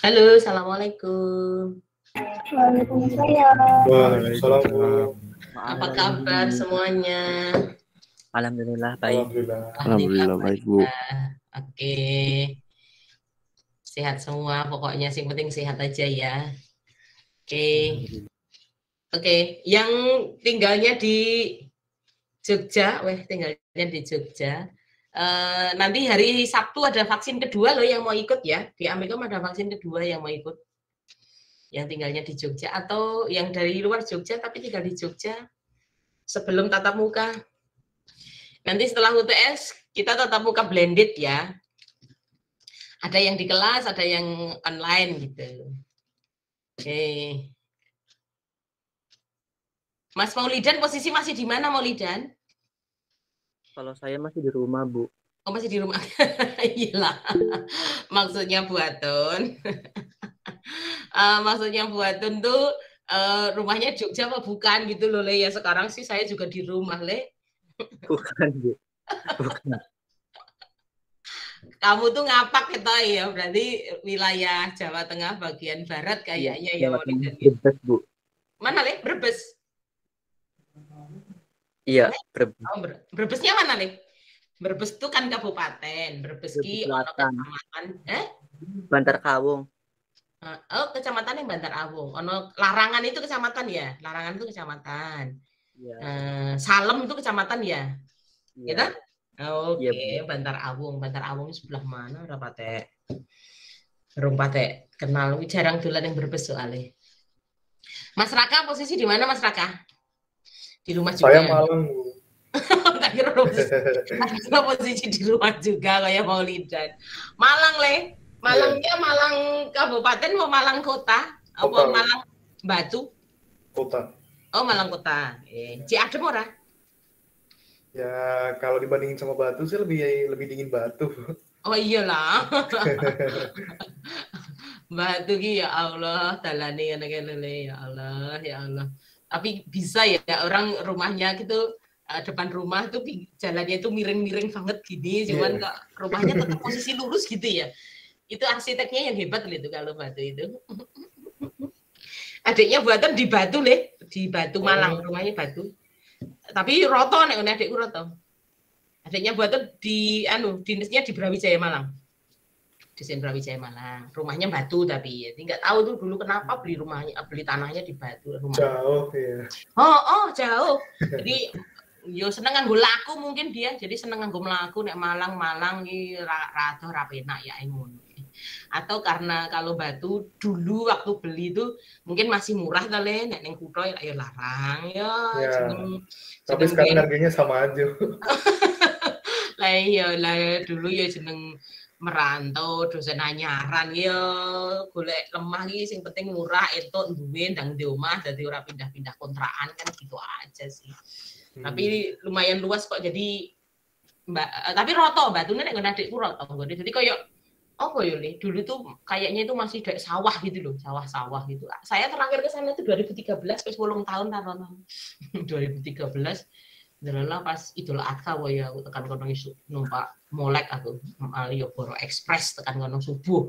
Halo, assalamualaikum. Waalaikumsalam. Waalaikumsalam, Bu. Apa kabar semuanya? Alhamdulillah baik. Alhamdulillah baik, Bu. Oke, sehat semua. Pokoknya yang penting sehat aja ya. Oke. Yang tinggalnya di Jogja, tinggalnya di Jogja. Nanti hari Sabtu ada vaksin kedua loh yang mau ikut ya. Di Amikom ada vaksin kedua yang mau ikut. Yang tinggalnya di Jogja atau yang dari luar Jogja tapi tinggal di Jogja sebelum tatap muka. Nanti setelah UTS kita tatap muka blended ya. Ada yang di kelas, ada yang online gitu. Oke. Mas Maulidan posisi masih di mana Maulidan? Kalau saya masih di rumah, Bu. Oh, masih di rumah. Iyalah. Maksudnya Bu Atun. Maksudnya Bu Atun tuh rumahnya Jogja apa bukan gitu loh, Le. Ya sekarang sih saya juga di rumah, Le. Bukan, Bu. Bukan. Kamu tuh ngapak gitu ya, berarti wilayah Jawa Tengah bagian barat kayaknya ya. Brebes, Bu. Mana, Le? Brebes? Iya, Brebes. Oh, Brebesnya mana, Le? Brebes itu kan kabupaten, Brebes ki ono kecamatan. Bantar Kawung. Oh, kecamatan yang Bantar Awung. Ono Larangan itu kecamatan ya? Larangan itu kecamatan. Ya. Salem itu kecamatan ya? Ya. Gitu? Oke, Ya, Bantar Awung. Bantar Awung sebelah mana? Ora pate. Rung pate kenal, jarang dolan yang Brebes soalnya. Mas Raka posisi di mana Mas Raka? Di rumah juga. Saya Malang, Bu. Tak kira posisi di rumah juga kayak Maulidan. Malang, Le. Malangnya Malang Kabupaten mau Malang Kota? Apa Malang Batu? Kota. Oh, Malang Kota. Ciadem ora? Ya, kalau dibandingin sama Batu sih lebih dingin Batu. Oh iyalah. Batu ki ya Allah, dalane ngene-ngene ya Allah, ya Allah. Tapi bisa ya orang rumahnya gitu depan rumah tuh jalannya itu miring-miring banget gini, cuman kok rumahnya tetap posisi lurus gitu ya. Itu arsiteknya yang hebat gitu kalau Batu itu. Adiknya buatan di Batu, Le, di Batu Malang, rumahnya Batu. Tapi roto nek adikku roto. Adiknya buatan di dinasnya di Brawijaya Malang. Desain Brawijaya Malang. Rumahnya Batu tapi nggak tahu tuh dulu kenapa beli tanahnya di Batu rumah. Jauh ya. Oh, jauh. Jadi yo seneng nganggo laku mungkin dia. Jadi seneng nganggo mlaku nek Malang iki rada ra penak ya ngono. Atau karena kalau Batu dulu waktu beli itu mungkin masih murah kali nek ning kutho ya larang ya. Tapi sekarang harganya sama aja. Lah iya lah dulu ya jeneng merantau dosen anyaran ya golek lemah iki sing penting murah entuk duwe ndang di omah dadi ora pindah-pindah kontrakan kan gitu aja sih. Tapi lumayan luas kok jadi tapi roto Batune nek nggon adikku roto nggone dadi koyo apa ya Le dulu tuh kayaknya itu masih kayak sawah gitu loh, sawah-sawah gitu. Saya terakhir ke sana itu 2013 wis 8 tahun ta 2013. Delalah pas Idul Adha ya aku tekan kono numpak molek aku Malioboro Express tekan kono subuh.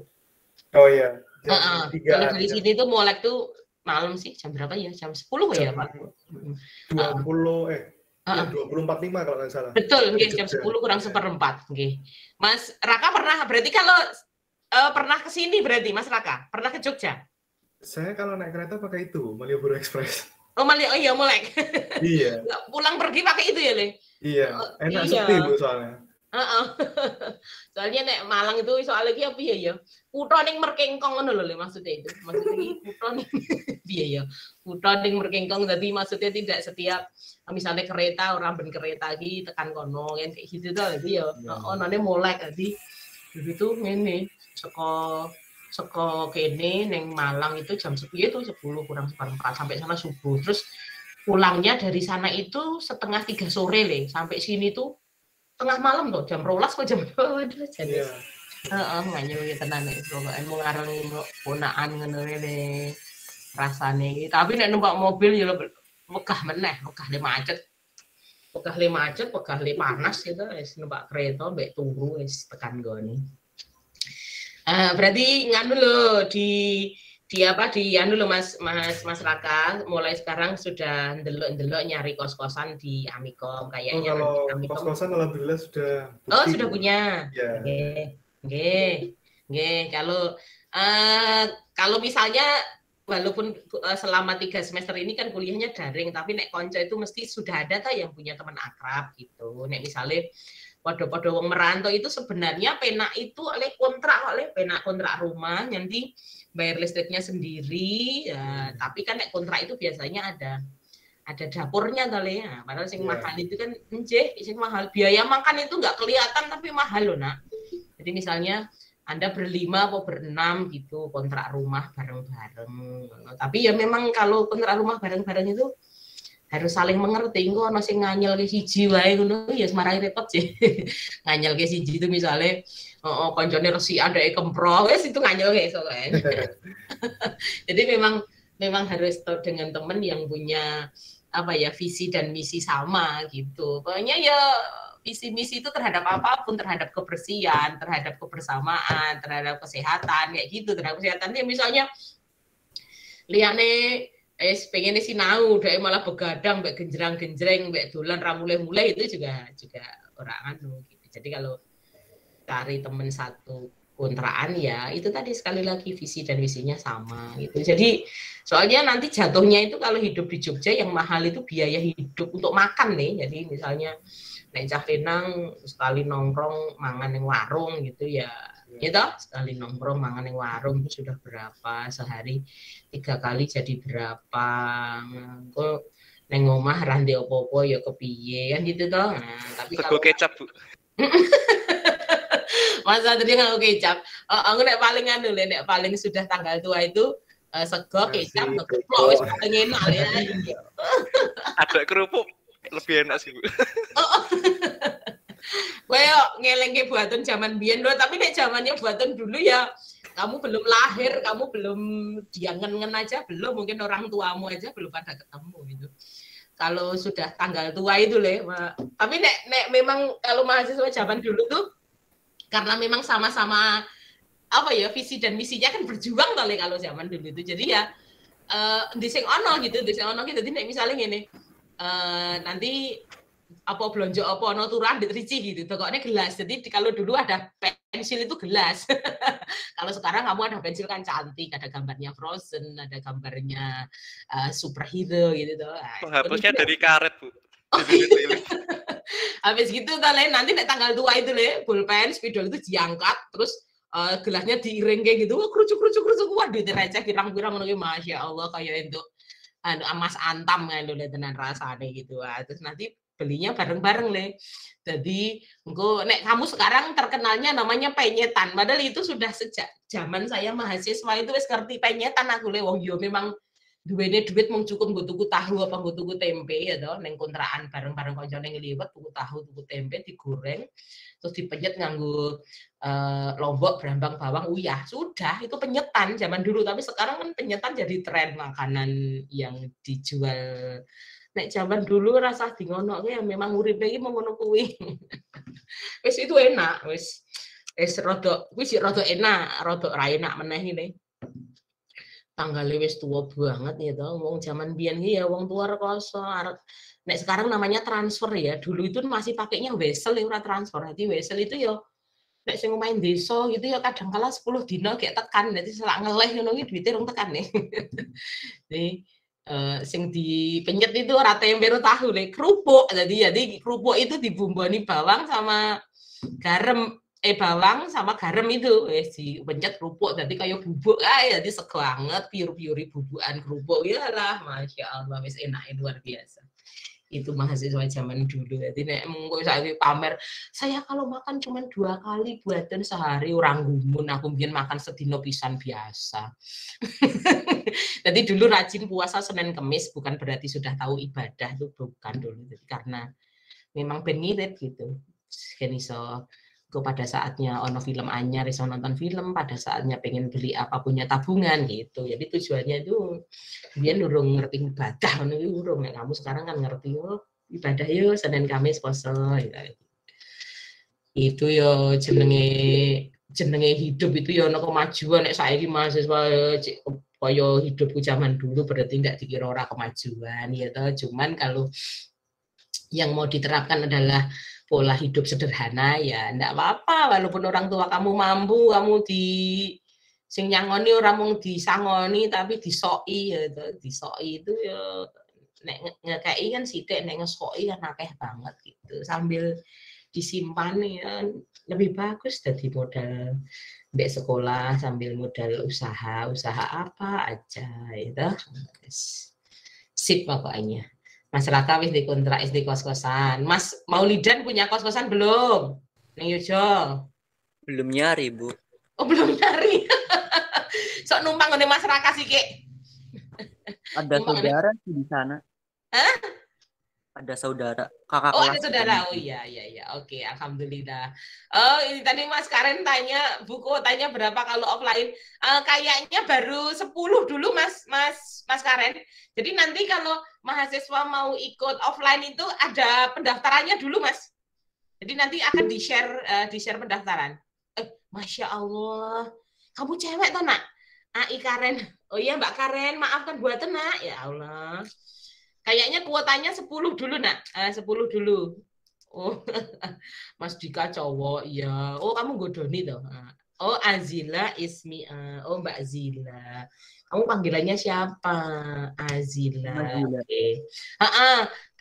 Oh iya. Kalau dari sini tuh molek tuh malam sih jam berapa ya? Jam 10 ya, Pak? 20.45 kalau nggak salah. Betul, nggih jam 10 kurang seperempat, nggih. Mas Raka berarti kalau pernah ke sini berarti Mas Raka? Pernah ke Jogja? Saya kalau naik kereta pakai itu, Malioboro Express. Oh iya molek. Iya. Pulang pergi pakai itu ya, Le? Iya, enak sepi Bu soalnya. Soalnya nek Malang itu soalnya iki apa ya? Kutho ning merkengkong ngono lho Le maksudnya itu. Maksudnya kutho ning piye ya? Kutho ning merkengkong dadi maksudnya tidak setiap misalnya kereta orang ben kereta iki tekan kono kan kayak gitu tuh lagi ya. Onone molek dadi itu ngene saka kene neng Malang itu jam 10 itu 10 kurang seperempat sampai sana subuh. Terus pulangnya dari sana itu 2:30 sore Le. Sampai sini tuh tengah malam tuh jam 12 kok jam 2 jadi. Nganyu ya tenan nek pokoke mung areng ponaan ngono le rasane iki. Tapi nek numpak mobil ya megah meneh, megah le macet. Megah le panas gitu wis numpak kereta mbek turu wis tekan gone. Berarti nganu loh di apa di anu loh Mas Raka, mulai sekarang sudah ndelok nyari kos-kosan di Amikom kayaknya. Kalau Amikom. kos-kosan alhamdulillah sudah Oh, sudah punya. Ya. Oke. Kalau misalnya walaupun selama 3 semester ini kan kuliahnya daring, tapi nek konco itu mesti sudah ada yang punya teman akrab gitu. Nek misalnya podo-podo wong merantau itu sebenarnya penak itu oleh penak kontrak rumah, nanti bayar listriknya sendiri, ya, tapi kan nek kontrak itu biasanya ada dapurnya kali ya. Padahal sing mahal itu kan sing mahal. Biaya makan itu nggak kelihatan tapi mahal loh, Nak. Jadi misalnya Anda berlima atau berenam gitu kontrak rumah bareng-bareng. Tapi ya memang kalau kontrak rumah bareng-bareng itu harus saling mengerti. Engko ana sing nganyel ke siji wae ngono ya marai repot sih. Nganyel ke siji itu misalnya koncone resi andake kempro wis itu nganyel ke iso kan. Jadi memang harus dengan teman yang punya visi dan misi sama gitu. Pokoknya ya visi misi itu terhadap apapun, terhadap kebersihan, terhadap kebersamaan, terhadap kesehatan kayak gitu. Terhadap kesehatan ya misalnya liane pengen sinau udah malah begadang mbak genjreng-genjreng mbak dolan ramule-mule itu juga orang anu gitu. Jadi kalau cari teman satu kontraan ya itu tadi sekali lagi visi dan misinya sama gitu. Jadi soalnya nanti jatuhnya itu kalau hidup di Jogja yang mahal itu biaya hidup untuk makan nih. Jadi misalnya nek Cah Penang sekali nongkrong mangan yang warung gitu ya. Gitu, sekali nongkrong mangan yang warung itu sudah berapa, sehari 3 kali jadi berapa, kok neng omah rande opo-opo ya kepiye kan gitu toh. Nah, tapi kalau kecap, Bu. Masa tadi nggak kecap. Aku nek paling nek paling sudah tanggal tua itu sego kecap ngegeplok wis paling enak ya. Ada kerupuk lebih enak sih, Bu. Kayak ngelengke buatan zaman biyen loh, tapi nek zamannya buatan dulu ya kamu belum lahir, kamu belum diangen-ngen aja belum, mungkin orang tuamu aja belum pada ketemu gitu. Kalau sudah tanggal tua itu tapi nek memang kalau mahasiswa zaman dulu tuh karena memang sama-sama visi dan misinya kan berjuang kali kalau zaman dulu itu. Jadi ya di sing ono gitu. Jadi nek misalnya gini nanti apa belanja apa ono turan ditrici gitu pokoknya gelas. Jadi kalau dulu ada pensil itu gelas. Kalau sekarang kamu ada pensil kan cantik, ada gambarnya Frozen, ada gambarnya superhero gitu tuh. Penghapusnya dari karet, Bu. Habis gitu kalian nanti tanggal tua itu pulpen spidol itu diangkat terus gelasnya diiring kayak gitu, kerucuk waduh receh pirang-pirang ngono masya Allah kayak itu emas antam kan lho tenan rasane gitu. Terus nanti belinya bareng-bareng Jadi nek kamu sekarang terkenalnya namanya penyetan, padahal itu sudah sejak zaman saya mahasiswa itu wis ngerti penyetan aku wong yo memang duwene duit mung cukup nggo tuku tahu apa nggo tuku tempe ya toh ning kontrakan bareng-bareng kancane ngliwet tuku tahu tuku tempe digoreng terus dipenyet nganggo lombok brambang bawang uyah sudah itu penyetan zaman dulu. Tapi sekarang kan penyetan jadi tren makanan yang dijual. Nek zaman dulu rasa di ngono ya memang uripe iki ngono kuwi. Wis itu enak, wis rada enak, rada ra enak meneh ini. Tanggalnya wis tua banget ya toh. Wong zaman biyen iki ya wong tua rekoso arep nek sekarang namanya transfer ya. Dulu itu masih pakainya wesel ora transfer. Jadi wesel itu ya nek sing main desa gitu ya kadang kala 10 dina kayak tekan. Dadi selak ngeleh ngono iki duwite rong tekan nih. Jadi sing dipenyet itu ora tempe tahu kerupuk. Jadi kerupuk itu dibumboni bawang sama garam bawang sama garam itu dipenyet kerupuk jadi kayak bubuk jadi sego banget piur-piuri bubukan kerupuk ya lah masya Allah wis enak luar biasa. Itu mahasiswa zaman dulu. Jadi nek mengko saiki pamer saya kalau makan cuma 2 kali buatan sehari orang gumun aku mbiyen makan sedino pisan biasa. Jadi dulu rajin puasa Senin Kemis bukan berarti sudah tahu ibadah itu bukan dulu. Jadi karena memang ben ngirit gitu. Kan iso pada saatnya ono film anyar iso nonton film, pada saatnya pengen beli apa punya tabungan gitu. Jadi tujuannya itu dia durung ngerti ibadah ngono iki urung. Nek kamu sekarang kan ngerti ibadah yo Senin Kamis poso gitu. Itu yo jenenge jenenge hidup itu ya ono kemajuan. Nek saiki mahasiswa kaya hidupku zaman dulu berarti tidak dikira ora kemajuan ya toh. Cuman kalau yang mau diterapkan adalah pola hidup sederhana ya enggak apa-apa, walaupun orang tua kamu mampu, kamu sing nyangoni ora mung disangoni tapi disoki ya toh. Disoki itu ya nek ngekei kan sithik, nek ngesoki kan akeh banget gitu. Sambil disimpan ya lebih bagus jadi modal mbek sekolah sambil modal usaha apa aja itu. Sip pokoknya. Mas Raka wis dikontrak di kos-kosan. Mas Maulidan punya kos-kosan belum? Ning Yojo. Belum nyari, Bu. Oh, belum nyari. Sok numpang ngene Mas Raka sih, Kek. Ada Numpang saudara sih di sana. Hah? Ada saudara, kakak Oh, kelas. ada saudara. Oh iya. Oke, alhamdulillah. Oh, ini tadi Mas Karen tanya, buku tanya berapa kalau offline. Kayaknya baru 10 dulu Mas Karen. Jadi nanti kalau mahasiswa mau ikut offline itu ada pendaftarannya dulu, Mas. Jadi nanti akan di-share pendaftaran. Masya Allah. Kamu cewek toh, Nak? Ai Karen. Oh iya, Mbak Karen, maafkan buatan, Nak. Ya Allah. Kayaknya kuotanya 10 dulu, Nak. 10 dulu. Oh, Mas Dika cowok, iya. Oh, kamu Godoni toh. Oh, Azila Ismi. Oh, Mbak Zila. Kamu panggilannya siapa? Azila. Oke.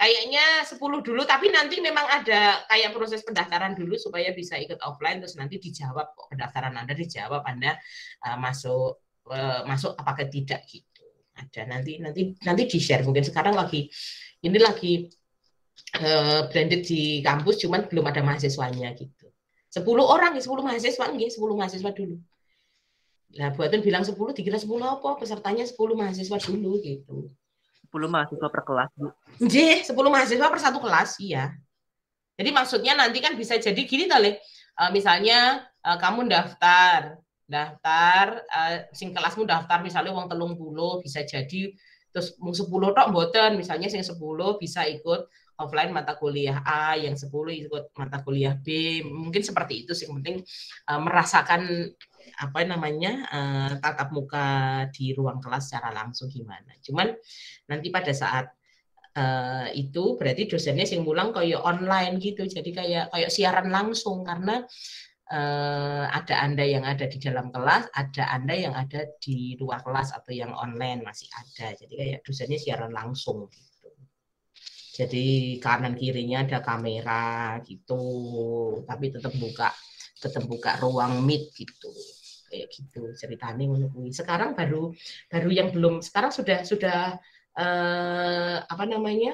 Kayaknya 10 dulu, tapi nanti memang ada kayak proses pendaftaran dulu supaya bisa ikut offline, terus nanti dijawab kok pendaftaran Anda dijawab Anda masuk apakah tidak gitu. Ada nanti di-share, mungkin sekarang lagi blended di kampus cuman belum ada mahasiswanya gitu. 10 orang, 10 mahasiswa nggih, 10 mahasiswa dulu. Nah, buatan bilang 10 dikira 10 apa? Pesertanya 10 mahasiswa dulu gitu. 10 mahasiswa per kelas, Bu. Nggih, 10 mahasiswa per satu kelas, iya. Jadi maksudnya nanti kan bisa jadi gini toh, misalnya kamu daftar sing kelasmu daftar misalnya wong 30 bisa jadi terus 10 tok mboten, misalnya sing 10 bisa ikut offline mata kuliah A, yang 10 ikut mata kuliah B, mungkin seperti itu sih. Yang penting merasakan tatap muka di ruang kelas secara langsung gimana. Cuman nanti pada saat itu berarti dosennya sing mulang kayak online gitu, jadi kayak siaran langsung karena ada Anda yang ada di dalam kelas, ada Anda yang ada di luar kelas atau yang online masih ada. Jadi kayak dosennya siaran langsung gitu. Jadi kanan kirinya ada kamera gitu, tapi tetap buka ruang meet gitu. Kayak gitu ceritanya menurut. Sekarang baru yang belum, sekarang sudah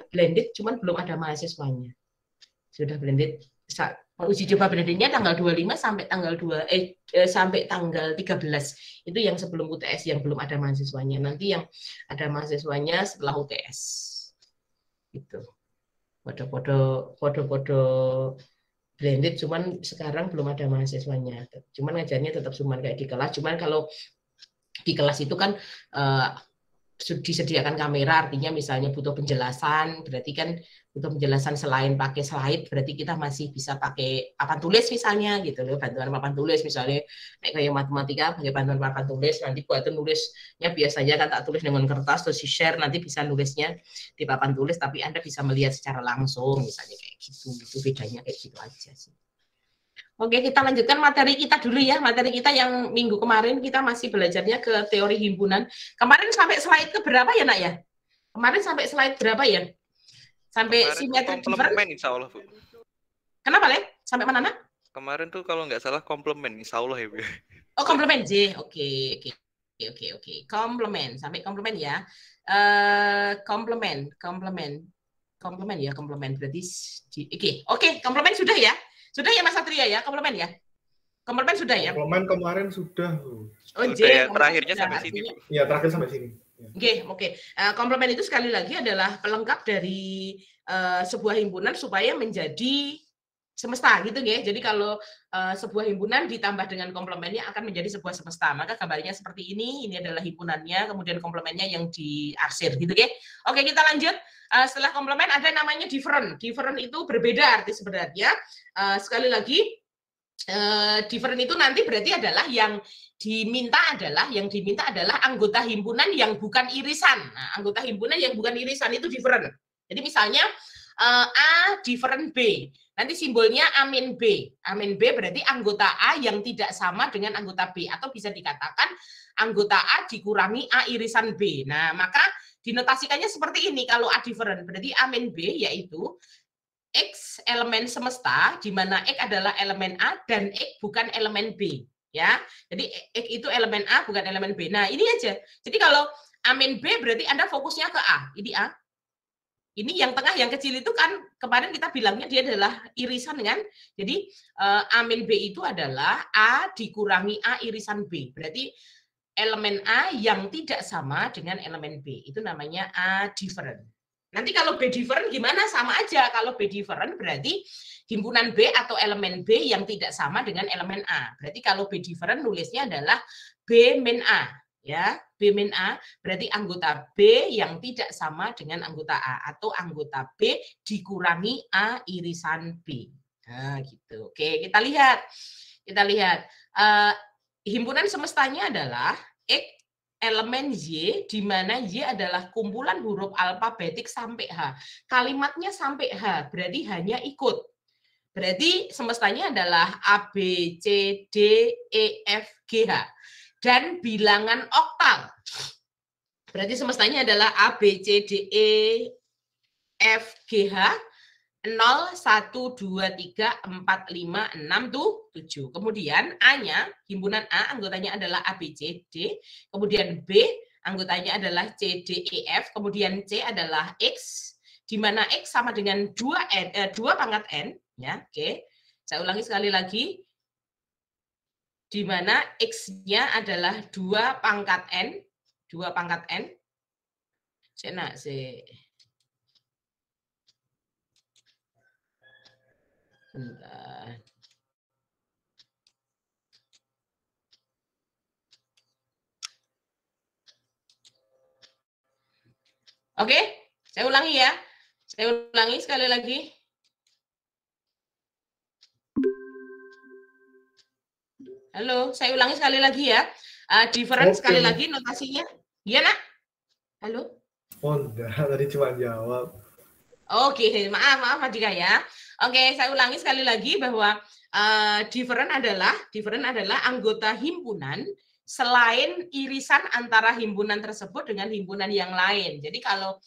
blended, cuman belum ada mahasiswanya. Sudah blended. Uji coba blendednya tanggal 25 sampai tanggal 13. Itu yang sebelum UTS yang belum ada mahasiswanya. Nanti yang ada mahasiswanya setelah UTS. Gitu. Foto-foto blended, cuman sekarang belum ada mahasiswanya. Cuman ngajarnya tetap cuman kayak di kelas. Cuman kalau di kelas itu kan disediakan kamera, artinya misalnya butuh penjelasan, berarti kan butuh penjelasan selain pakai slide, berarti kita masih bisa pakai papan tulis misalnya gitu loh, bantuan papan tulis misalnya kayak matematika pakai bantuan papan tulis, nanti buatan nulisnya biasanya kan tak tulis dengan kertas terus di-share, nanti bisa nulisnya di papan tulis tapi Anda bisa melihat secara langsung misalnya kayak gitu. Itu bedanya kayak gitu aja sih. Oke, kita lanjutkan materi kita dulu ya. Materi kita yang minggu kemarin kita masih belajarnya ke teori himpunan. Kemarin sampai slide ke berapa ya, Nak ya? Kemarin sampai slide berapa ya? Sampai symmetric difference. Komplement insya Allah, Bu. Kenapa, Le? Sampai mana, Nak? Kemarin tuh kalau nggak salah komplement insya Allah ya, Bu. Oh, komplement, J. Oke. Komplement, sampai komplement ya. Komplement ya, komplement berarti oke, komplement sudah ya. Sudah ya Mas Satria ya, komplement ya? Komplement sudah ya? Komplement kemarin sudah. Oh, ya, terakhirnya sampai sini. Iya, terakhir sampai sini. Oke. Komplement itu sekali lagi adalah pelengkap dari sebuah himpunan supaya menjadi semesta gitu ya. Jadi kalau sebuah himpunan ditambah dengan komplemennya akan menjadi sebuah semesta. Maka gambarnya seperti ini adalah himpunannya, kemudian komplemennya yang diarsir gitu ya. Oke, kita lanjut. Setelah komplement ada namanya different. Different itu berbeda arti sebenarnya. Sekali lagi different itu nanti berarti adalah yang diminta adalah anggota himpunan yang bukan irisan. Nah, anggota himpunan yang bukan irisan itu different. Jadi misalnya A different B. Nanti simbolnya amin B. Amin B berarti anggota A yang tidak sama dengan anggota B, atau bisa dikatakan anggota A dikurangi A irisan B. Nah, maka dinotasikannya seperti ini kalau A different. Berarti amin B yaitu X elemen semesta, di mana X adalah elemen A dan X bukan elemen B. Ya, jadi X itu elemen A bukan elemen B. Nah, ini aja. Jadi kalau amin B berarti Anda fokusnya ke A. Ini A. Ini yang tengah yang kecil itu kan kemarin kita bilangnya dia adalah irisan kan. Jadi amin B itu adalah A dikurangi A irisan B. Berarti elemen A yang tidak sama dengan elemen B. Itu namanya A different. Nanti kalau B different gimana? Sama aja. Kalau B different berarti himpunan B atau elemen B yang tidak sama dengan elemen A. Berarti kalau B different nulisnya adalah B min A. Ya, B min A berarti anggota B yang tidak sama dengan anggota A, atau anggota B dikurangi A irisan B. Nah, gitu. Oke, kita lihat. Himpunan semestanya adalah X elemen Y, di mana Y adalah kumpulan huruf alfabetik sampai H. Kalimatnya sampai H, berarti hanya ikut. Berarti semestanya adalah A, B, C, D, E, F, G, H. Dan bilangan oktal. Berarti semestanya adalah A, B, C, D, E, F, G, H. 0, 1, 2, 3, 4, 5, 6, 7. Kemudian A-nya, himpunan A, anggotanya adalah A, B, C, D. Kemudian B, anggotanya adalah C, D, E, F. Kemudian C adalah X, di mana X sama dengan 2 pangkat N. Ya, oke. Saya ulangi sekali lagi. Di mana X-nya adalah 2 pangkat N. 2 pangkat N. Bentar. Oke, saya ulangi ya. Saya ulangi sekali lagi. Halo, saya ulangi sekali lagi ya. Different sekali lagi notasinya. Iya, Nak? Halo? Oh, enggak, tadi cuma jawab. Oke, maaf Adika ya. Oke, saya ulangi sekali lagi bahwa different adalah anggota himpunan selain irisan antara himpunan tersebut dengan himpunan yang lain. Jadi kalau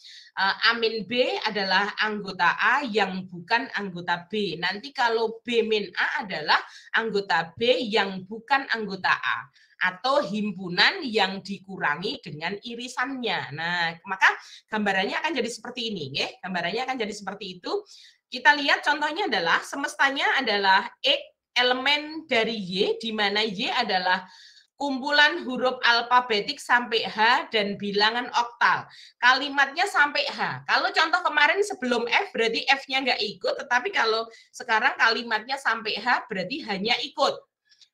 amin B adalah anggota A yang bukan anggota B. Nanti kalau B min A adalah anggota B yang bukan anggota A, atau himpunan yang dikurangi dengan irisannya. Nah, maka gambarannya akan jadi seperti ini, ya. Gambarannya akan jadi seperti itu. Kita lihat contohnya adalah semestanya adalah X elemen dari Y, di mana Y adalah kumpulan huruf alfabetik sampai H dan bilangan oktal. Kalimatnya sampai H. Kalau contoh kemarin sebelum F berarti F-nya nggak ikut, tetapi kalau sekarang kalimatnya sampai H berarti hanya ikut.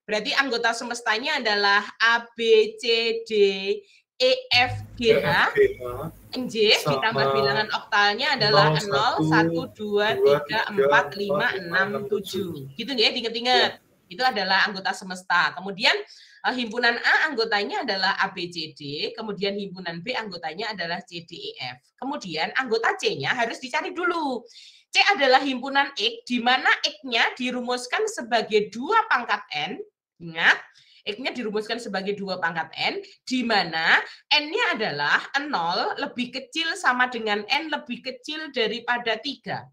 Berarti anggota semestanya adalah A, B, C, D, E, F, G, H. J ditambah bilangan oktalnya adalah 0, 1, 2, 3, 4, 5, 6, 7. Gitu ya, diingat-ingat. Itu adalah anggota semesta. Kemudian himpunan A anggotanya adalah A, B, C, D. Kemudian himpunan B anggotanya adalah C, D, E, F. Kemudian anggota C-nya harus dicari dulu. C adalah himpunan X, di mana X-nya dirumuskan sebagai 2 pangkat N. Ingat, X-nya dirumuskan sebagai 2 pangkat N, di mana N-nya adalah 0 lebih kecil sama dengan N lebih kecil daripada 3.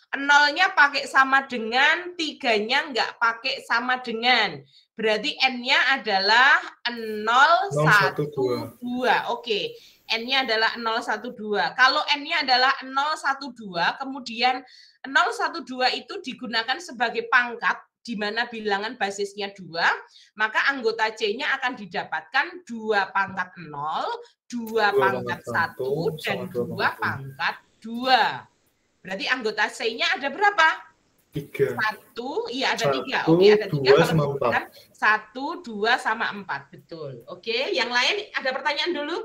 0-nya pakai sama dengan, 3-nya nggak pakai sama dengan. Berarti N-nya adalah 0, 1, 2. Oke, N-nya adalah 0, 1, 2. Kalau N-nya adalah 0, 1, 2, kemudian 0, 1, 2 itu digunakan sebagai pangkat, di mana bilangan basisnya 2, maka anggota C-nya akan didapatkan 2 pangkat 0, 2 pangkat 1, dan 2 pangkat 2. Berarti anggota C-nya ada berapa? 3. 1, iya ada 3. Oke, ada 3 kalau disebutkan 1, 2, sama 4. Betul. Oke, yang lain ada pertanyaan dulu?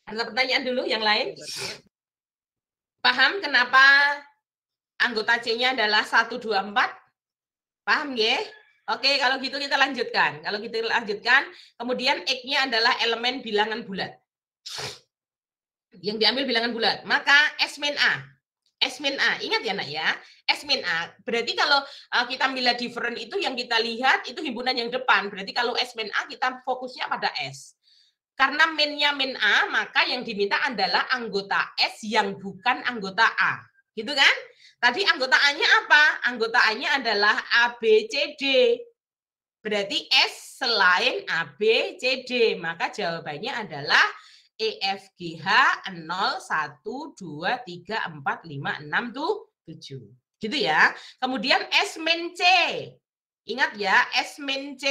Ada pertanyaan dulu yang lain? Paham kenapa anggota C-nya adalah 1, 2, 4? Paham ya? Oke, kalau gitu kita lanjutkan. Kemudian X-nya adalah elemen bilangan bulat. Yang diambil bilangan bulat. Maka S min A. Ingat ya nak ya. S min A. Berarti kalau kita ambil different itu yang kita lihat itu himpunan yang depan. Berarti kalau S min A kita fokusnya pada S. Karena minnya min A, maka yang diminta adalah anggota S yang bukan anggota A. Gitu kan? Tadi anggota A-nya apa? Anggota A-nya adalah A, B, C, D. Berarti S selain A, B, C, D. Maka jawabannya adalah E, F, G, H, 0, 1, 2, 3, 4, 5, 6, 7. Gitu ya. Kemudian S min C. Ingat ya, S min C.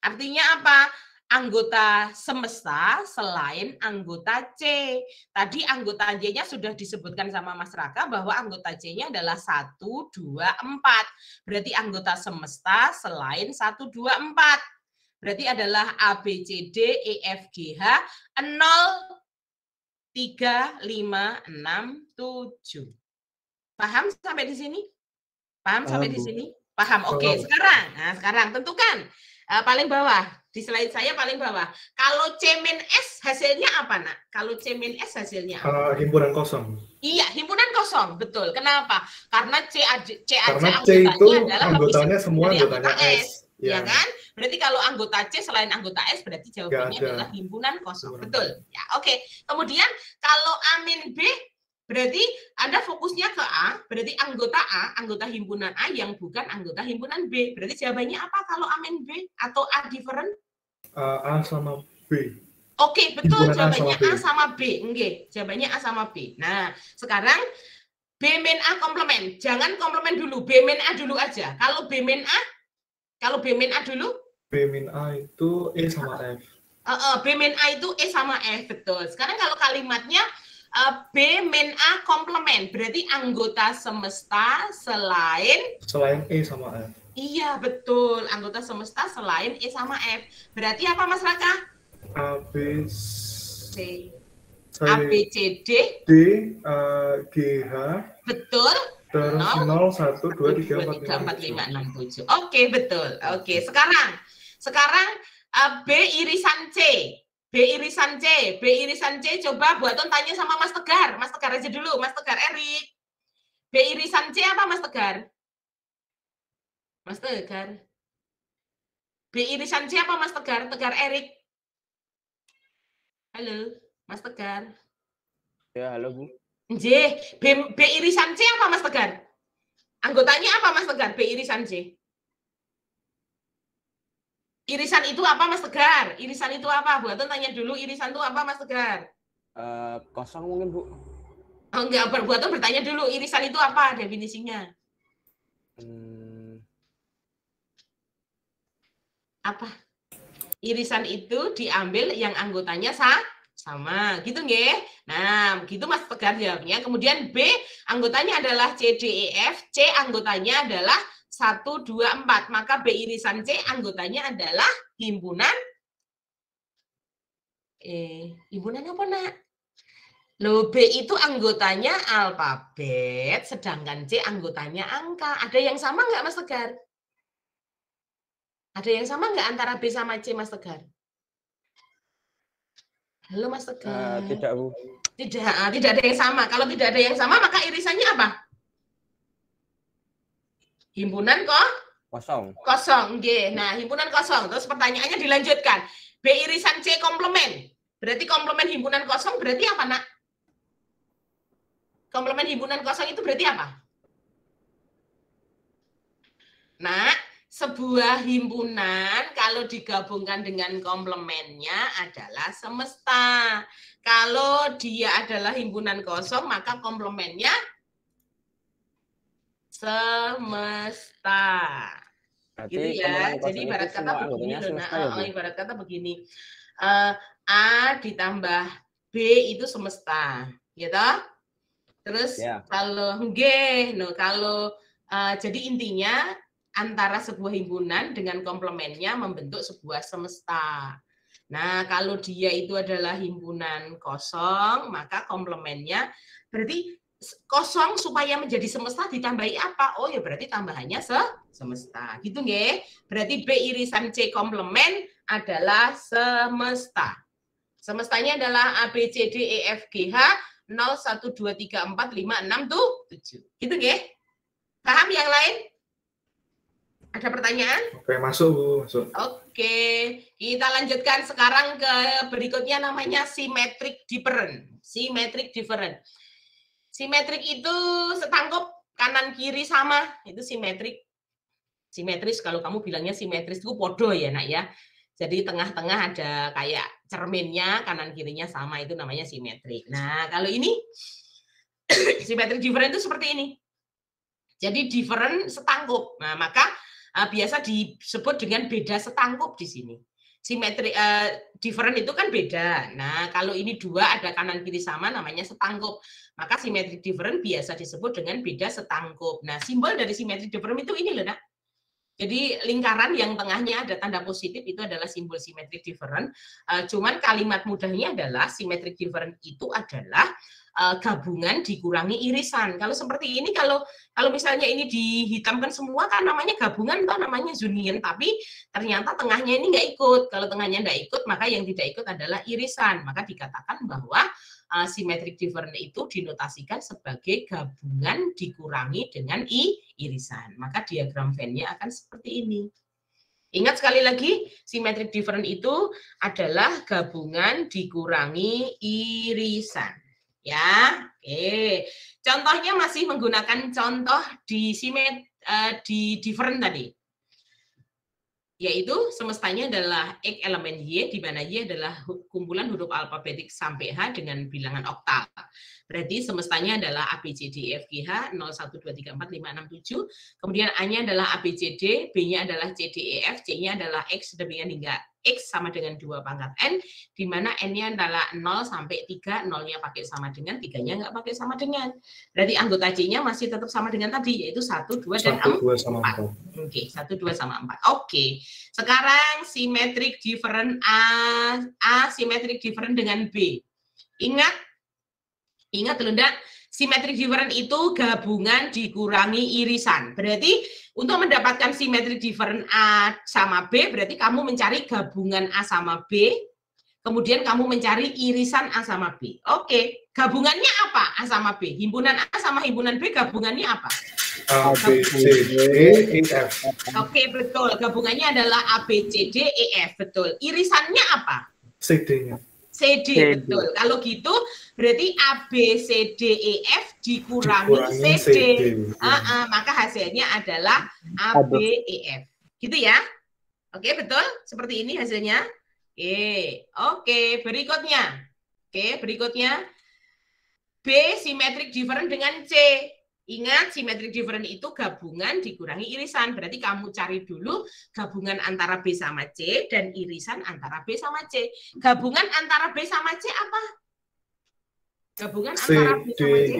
Artinya apa? Anggota semesta selain anggota C. Tadi anggota C-nya sudah disebutkan sama Mas Raka bahwa anggota C-nya adalah 1, 2, 4. Berarti anggota semesta selain 1, 2, 4. Berarti adalah A, B, C, D, E, F, G, H, 0, 3, 5, 6, 7. Paham sampai di sini? Paham sampai di sini? Paham. Oke, sekarang tentukan paling bawah. Di slide saya paling bawah. Kalau C min S hasilnya apa, nak? Kalau C min S hasilnya apa? Himpunan kosong. Iya, himpunan kosong. Betul. Kenapa? Karena C aja Karena C itu anggotanya semua anggotanya S. Ya kan? Berarti kalau anggota C selain anggota S berarti jawabannya adalah himpunan kosong. Betul. Ya, oke. Kemudian kalau A min B berarti Anda fokusnya ke A, berarti anggota himpunan A yang bukan anggota himpunan B. Berarti jawabannya apa kalau A min B atau A different? A sama B. Oke, betul. Himpunan Jawabannya A sama B. Oke, jawabannya A sama B. Nah, sekarang B min A komplement. Jangan komplement dulu, B min A dulu aja. Kalau B min A dulu? B min A itu E sama F. B min A itu E sama F, betul. Sekarang kalau kalimatnya B min A komplement, berarti anggota semesta selain E sama F. Iya, betul. Anggota semesta selain E sama F. Berarti apa, Mas Raka? A, B, C. C, A, B, C, D. D, G, H. Betul. Terus 0, 1, 2, 3, 4, 5, 6, 7. 5, 6, 7. Oke, betul. Oke, sekarang B irisan C. B irisan C, coba buaton tanya sama Mas Tegar. Mas Tegar aja dulu, Mas Tegar Erik. B irisan C apa Mas Tegar? Mas Tegar. B irisan C apa Mas Tegar? Tegar Erik. Halo, Mas Tegar. Ya, halo Bu. J, B irisan C apa Mas Tegar? Anggotanya apa Mas Tegar? B irisan C. Irisan itu apa Mas Tegar? Irisan itu apa? Buatan tanya dulu irisan itu apa Mas Tegar? Kosong mungkin Bu. Oh, enggak, Buatan bertanya dulu irisan itu apa definisinya? Apa? Irisan itu diambil yang anggotanya sama, gitu nggih? Nah, gitu Mas Tegar jawabnya. Kemudian B anggotanya adalah C, D, E, F. C anggotanya adalah 1, 2, 4. Maka B irisan C anggotanya adalah himpunan himpunan apa, Nak? Loh, B itu anggotanya alfabet, sedangkan C anggotanya angka. Ada yang sama nggak, Mas Tegar? Ada yang sama nggak antara B sama C, Mas Tegar? Halo, Mas Tegar. Tidak, Bu. Tidak ada yang sama. Kalau tidak ada yang sama, maka irisannya apa? Himpunan Kosong. Kosong. Nah, himpunan kosong. Terus pertanyaannya dilanjutkan. B irisan C komplement. Berarti komplement himpunan kosong berarti apa, Nak? Komplement himpunan kosong itu berarti apa? Nah, sebuah himpunan kalau digabungkan dengan komplemennya adalah semesta. Kalau dia adalah himpunan kosong, maka komplemennya semesta. Berarti Gitu ya. Jadi ibarat kata begini loh, ibarat kata begini. A ditambah B itu semesta, gitu. Terus kalau jadi intinya antara sebuah himpunan dengan komplemennya membentuk sebuah semesta. Nah, kalau dia itu adalah himpunan kosong, maka komplemennya berarti kosong supaya menjadi semesta ditambahi apa? Oh ya berarti tambahannya semesta. Gitu nggih. Berarti B irisan C komplement adalah semesta. Semestanya adalah A, B, C, D, E, F, G, H 0, 1, 2, 3, 4, 5, 6, 7. Gitu nggih? Paham yang lain? Ada pertanyaan? Oke, masuk Bu, masuk. Oke, kita lanjutkan sekarang ke berikutnya namanya symmetric different. Symmetric different. Simetrik itu setangkup kanan kiri sama, itu simetrik. Simetris kalau kamu bilangnya simetris itu podo ya nak ya. Jadi tengah-tengah ada kayak cerminnya, kanan kirinya sama, itu namanya simetrik. Nah kalau ini simetrik different itu seperti ini. Jadi different setangkup. Nah maka biasa disebut dengan beda setangkup di sini. Simetri different itu kan beda. Nah, kalau ini dua ada kanan kiri sama namanya setangkup. Maka simetrik different biasa disebut dengan beda setangkup. Nah, simbol dari simetrik different itu ini loh, Nak. Jadi lingkaran yang tengahnya ada tanda positif itu adalah simbol simetrik different. Cuman kalimat mudahnya adalah simetrik different itu adalah gabungan dikurangi irisan. Kalau seperti ini, kalau misalnya ini dihitamkan semua kan namanya gabungan atau namanya union, tapi ternyata tengahnya ini nggak ikut. Kalau tengahnya nggak ikut, maka yang tidak ikut adalah irisan. Maka dikatakan bahwa simetrik different itu dinotasikan sebagai gabungan dikurangi dengan irisan. Maka diagram Venn-nya akan seperti ini. Ingat sekali lagi, simetrik different itu adalah gabungan dikurangi irisan. Ya, oke. Contohnya masih menggunakan contoh di different tadi. Yaitu semestanya adalah X elemen Y, di mana Y adalah kumpulan huruf alfabetik sampai H dengan bilangan oktal. Berarti semestanya adalah A, B, C, D, E, F, G, H, 0, 1, 2, 3, 4, 5, 6, 7. Kemudian A-nya adalah A, B, C, D, B-nya adalah C, D, E, F, C-nya adalah X, demikian hingga X sama dengan 2 pangkat N, di mana N-nya adalah 0 sampai 3, 0-nya pakai sama dengan, 3-nya nggak pakai sama dengan. Berarti anggota C-nya masih tetap sama dengan tadi, yaitu 1, 2, dan 4. Oke, 1, 2, sama 4. Oke, sekarang simetrik different A simetrik different dengan B. Ingat dulu enggak? Simetrik different itu gabungan dikurangi irisan. Berarti untuk mendapatkan simetrik different A sama B, berarti kamu mencari gabungan A sama B, kemudian kamu mencari irisan A sama B. Oke, gabungannya apa A sama B? Himpunan A sama himpunan B gabungannya apa? A, B, C, D, E, F. Oke, betul. Gabungannya adalah A, B, C, D, E, F. Betul. Irisannya apa? CD-nya. CD, betul. Kalau gitu berarti A, B, C, D, E, F dikurangi CD. Maka hasilnya adalah A, B, E, F. Gitu ya? Oke, betul? Seperti ini hasilnya. Oke, berikutnya. Berikutnya. B simetrik different dengan C. Ingat, simetrik different itu gabungan dikurangi irisan. Berarti kamu cari dulu gabungan antara B sama C dan irisan antara B sama C. Gabungan antara B sama C apa? Gabungan antara B sama C.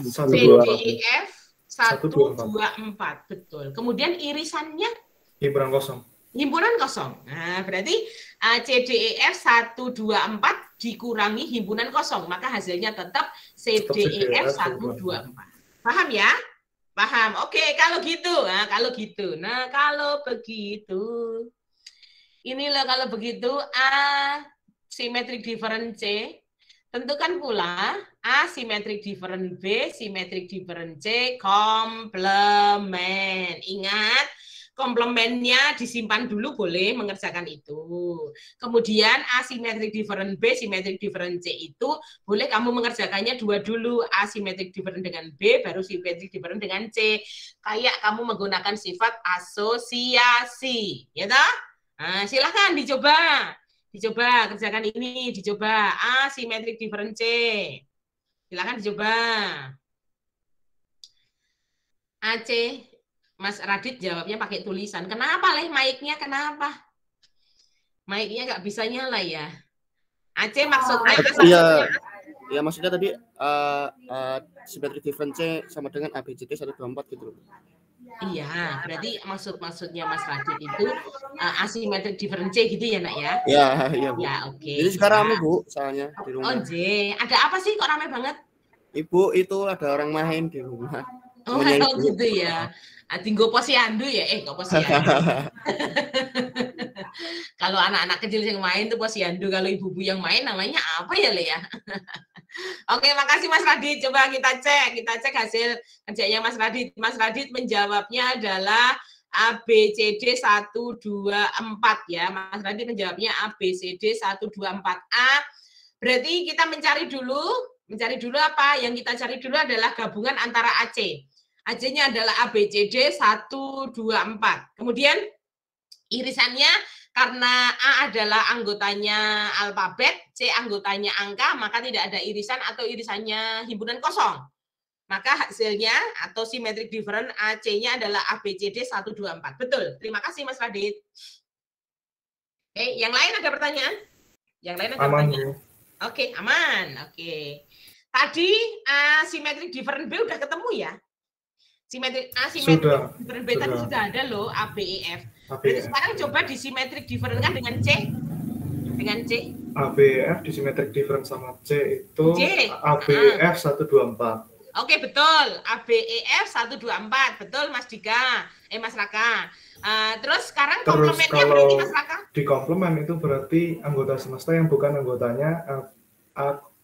C, D, E, F, 1, 2, 4. Betul. Kemudian irisannya? Himpunan kosong. Himpunan kosong. Nah, berarti C, D, E, F, 1, 2, 4 dikurangi himpunan kosong. Maka hasilnya tetap C, D, E, F, 1, 2, 4. Paham ya? Paham. Oke, kalau gitu. Nah, kalau begitu. Inilah kalau begitu A simetrik different C. Tentukan pula A simetrik different B, simetrik different C, komplement. Ingat, komplemennya disimpan dulu, boleh mengerjakan itu. Kemudian asimetrik different B, simetrik different C itu boleh kamu mengerjakannya dua dulu. Asimetrik different dengan B, baru simetrik different dengan C. Kayak kamu menggunakan sifat asosiasi. Ya toh? Nah, silahkan dicoba. Dicoba, kerjakan ini, dicoba. Asimetrik different C. Silahkan dicoba. AC. Mas Radit jawabnya pakai tulisan. Kenapa leh mic-nya? Kenapa? Mic-nya nggak bisa nyala ya? Aceh maksudnya? Iya, maksudnya tadi simetrik different C sama dengan ABCD 1, 2, 4 gitu. Iya, berarti maksudnya Mas Radit itu asimetrik different C gitu ya, Nak ya? Iya, Bu. Ya, oke. Jadi sekarang rame, Bu, soalnya di rumah. Oh, ada apa sih kok rame banget? Ibu itu ada orang main di rumah. Oh, Temennya ibu. gitu ya. Tinggo posyandu ya? Kok posyandu? Kalau anak-anak kecil yang main tuh posyandu, kalau ibu-ibu yang main namanya apa ya, Le ya? Oke, makasih Mas Radit. Coba kita cek hasil kerjanya Mas Radit. Mas Radit menjawabnya adalah ABCD 1, 2, 4 ya. Mas Radit menjawabnya ABCD 1, 2, 4A. Berarti kita mencari dulu apa? Yang kita cari dulu adalah gabungan antara AC. AC-nya adalah ABCD 1, 2, 4. Kemudian irisannya karena A adalah anggotanya alfabet, C anggotanya angka, maka tidak ada irisan atau irisannya himpunan kosong. Maka hasilnya atau symmetric difference AC-nya adalah ABCD 1, 2, 4. Betul. Terima kasih Mas Radit. Oke, yang lain ada pertanyaan? Yang lain ada pertanyaan? Oke, aman. Oke. Tadi symmetric difference B udah ketemu ya? Symmetric difference B tadi sudah ada loh, ABEF. Berarti sekarang coba disimetrik difference kan dengan C. Dengan C. ABF disimetrik difference sama C itu ABF 1, 2, 4. Oke, betul. ABEF 1, 2, 4. Betul Mas Dika. Mas Raka. Terus sekarang komplemennya berarti Mas Raka? Di komplement itu berarti anggota semesta yang bukan anggotanya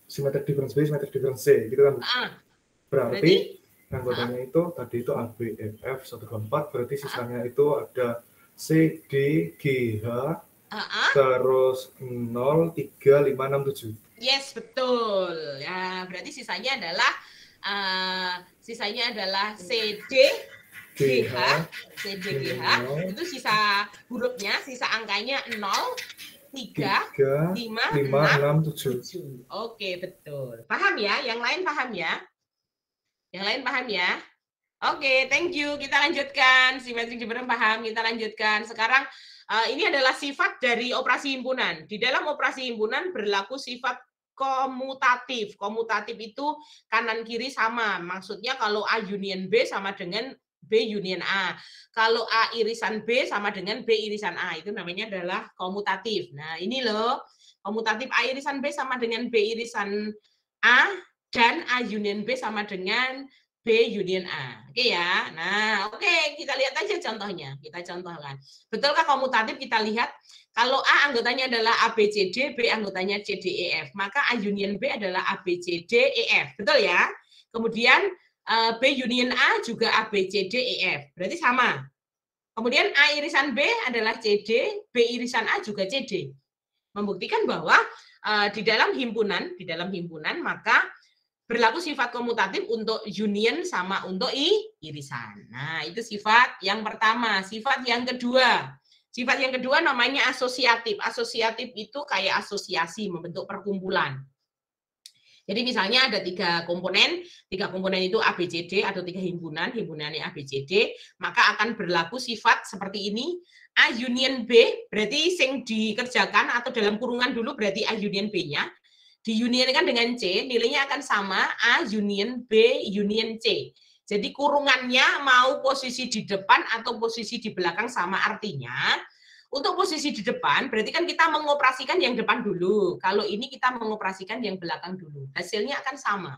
symmetric difference B, symmetric difference C. Gitu kan? Berarti anggotanya itu tadi itu ABEF 1, 2, 4. Berarti sisanya itu ada C, D, G, H, terus 0, 3, 5, 6, 7. Yes, betul. Ya, berarti sisanya adalah C, D, G, H, C, D, G, H. Itu sisa hurufnya, sisa angkanya 0, 3, 5, 6, 7. Oke, betul. Paham ya? Yang lain paham ya? Yang lain paham ya? Oke, thank you. Kita lanjutkan. Symmetric difference paham, kita lanjutkan. Sekarang ini adalah sifat dari operasi himpunan. Di dalam operasi himpunan berlaku sifat komutatif. Komutatif itu kanan kiri sama. Maksudnya kalau A union B sama dengan B union A. Kalau A irisan B sama dengan B irisan A. Itu namanya adalah komutatif. Nah, ini loh. Komutatif A irisan B sama dengan B irisan A dan A union B sama dengan B union A. Oke ya. Nah, oke, kita lihat aja contohnya. Kita contohkan. Betulkah komutatif? Kita lihat kalau A anggotanya adalah ABCD, B anggotanya CDEF, maka A union B adalah ABCDEF. Betul ya? Kemudian B union A juga ABCDEF. Berarti sama. Kemudian A irisan B adalah CD, B irisan A juga CD. Membuktikan bahwa di dalam himpunan maka berlaku sifat komutatif untuk union sama untuk irisan. Nah, itu sifat yang pertama. Sifat yang kedua namanya asosiatif. Asosiatif itu kayak asosiasi, membentuk perkumpulan. Jadi misalnya ada tiga komponen itu ABCD atau tiga himpunannya ABCD, maka akan berlaku sifat seperti ini. A union B, berarti yang dikerjakan atau dalam kurungan dulu berarti A union B-nya. Diunionkan dengan C, nilainya akan sama A union B union C. Jadi kurungannya mau posisi di depan atau posisi di belakang sama, artinya untuk posisi di depan berarti kan kita mengoperasikan yang depan dulu. Kalau ini kita mengoperasikan yang belakang dulu. Hasilnya akan sama.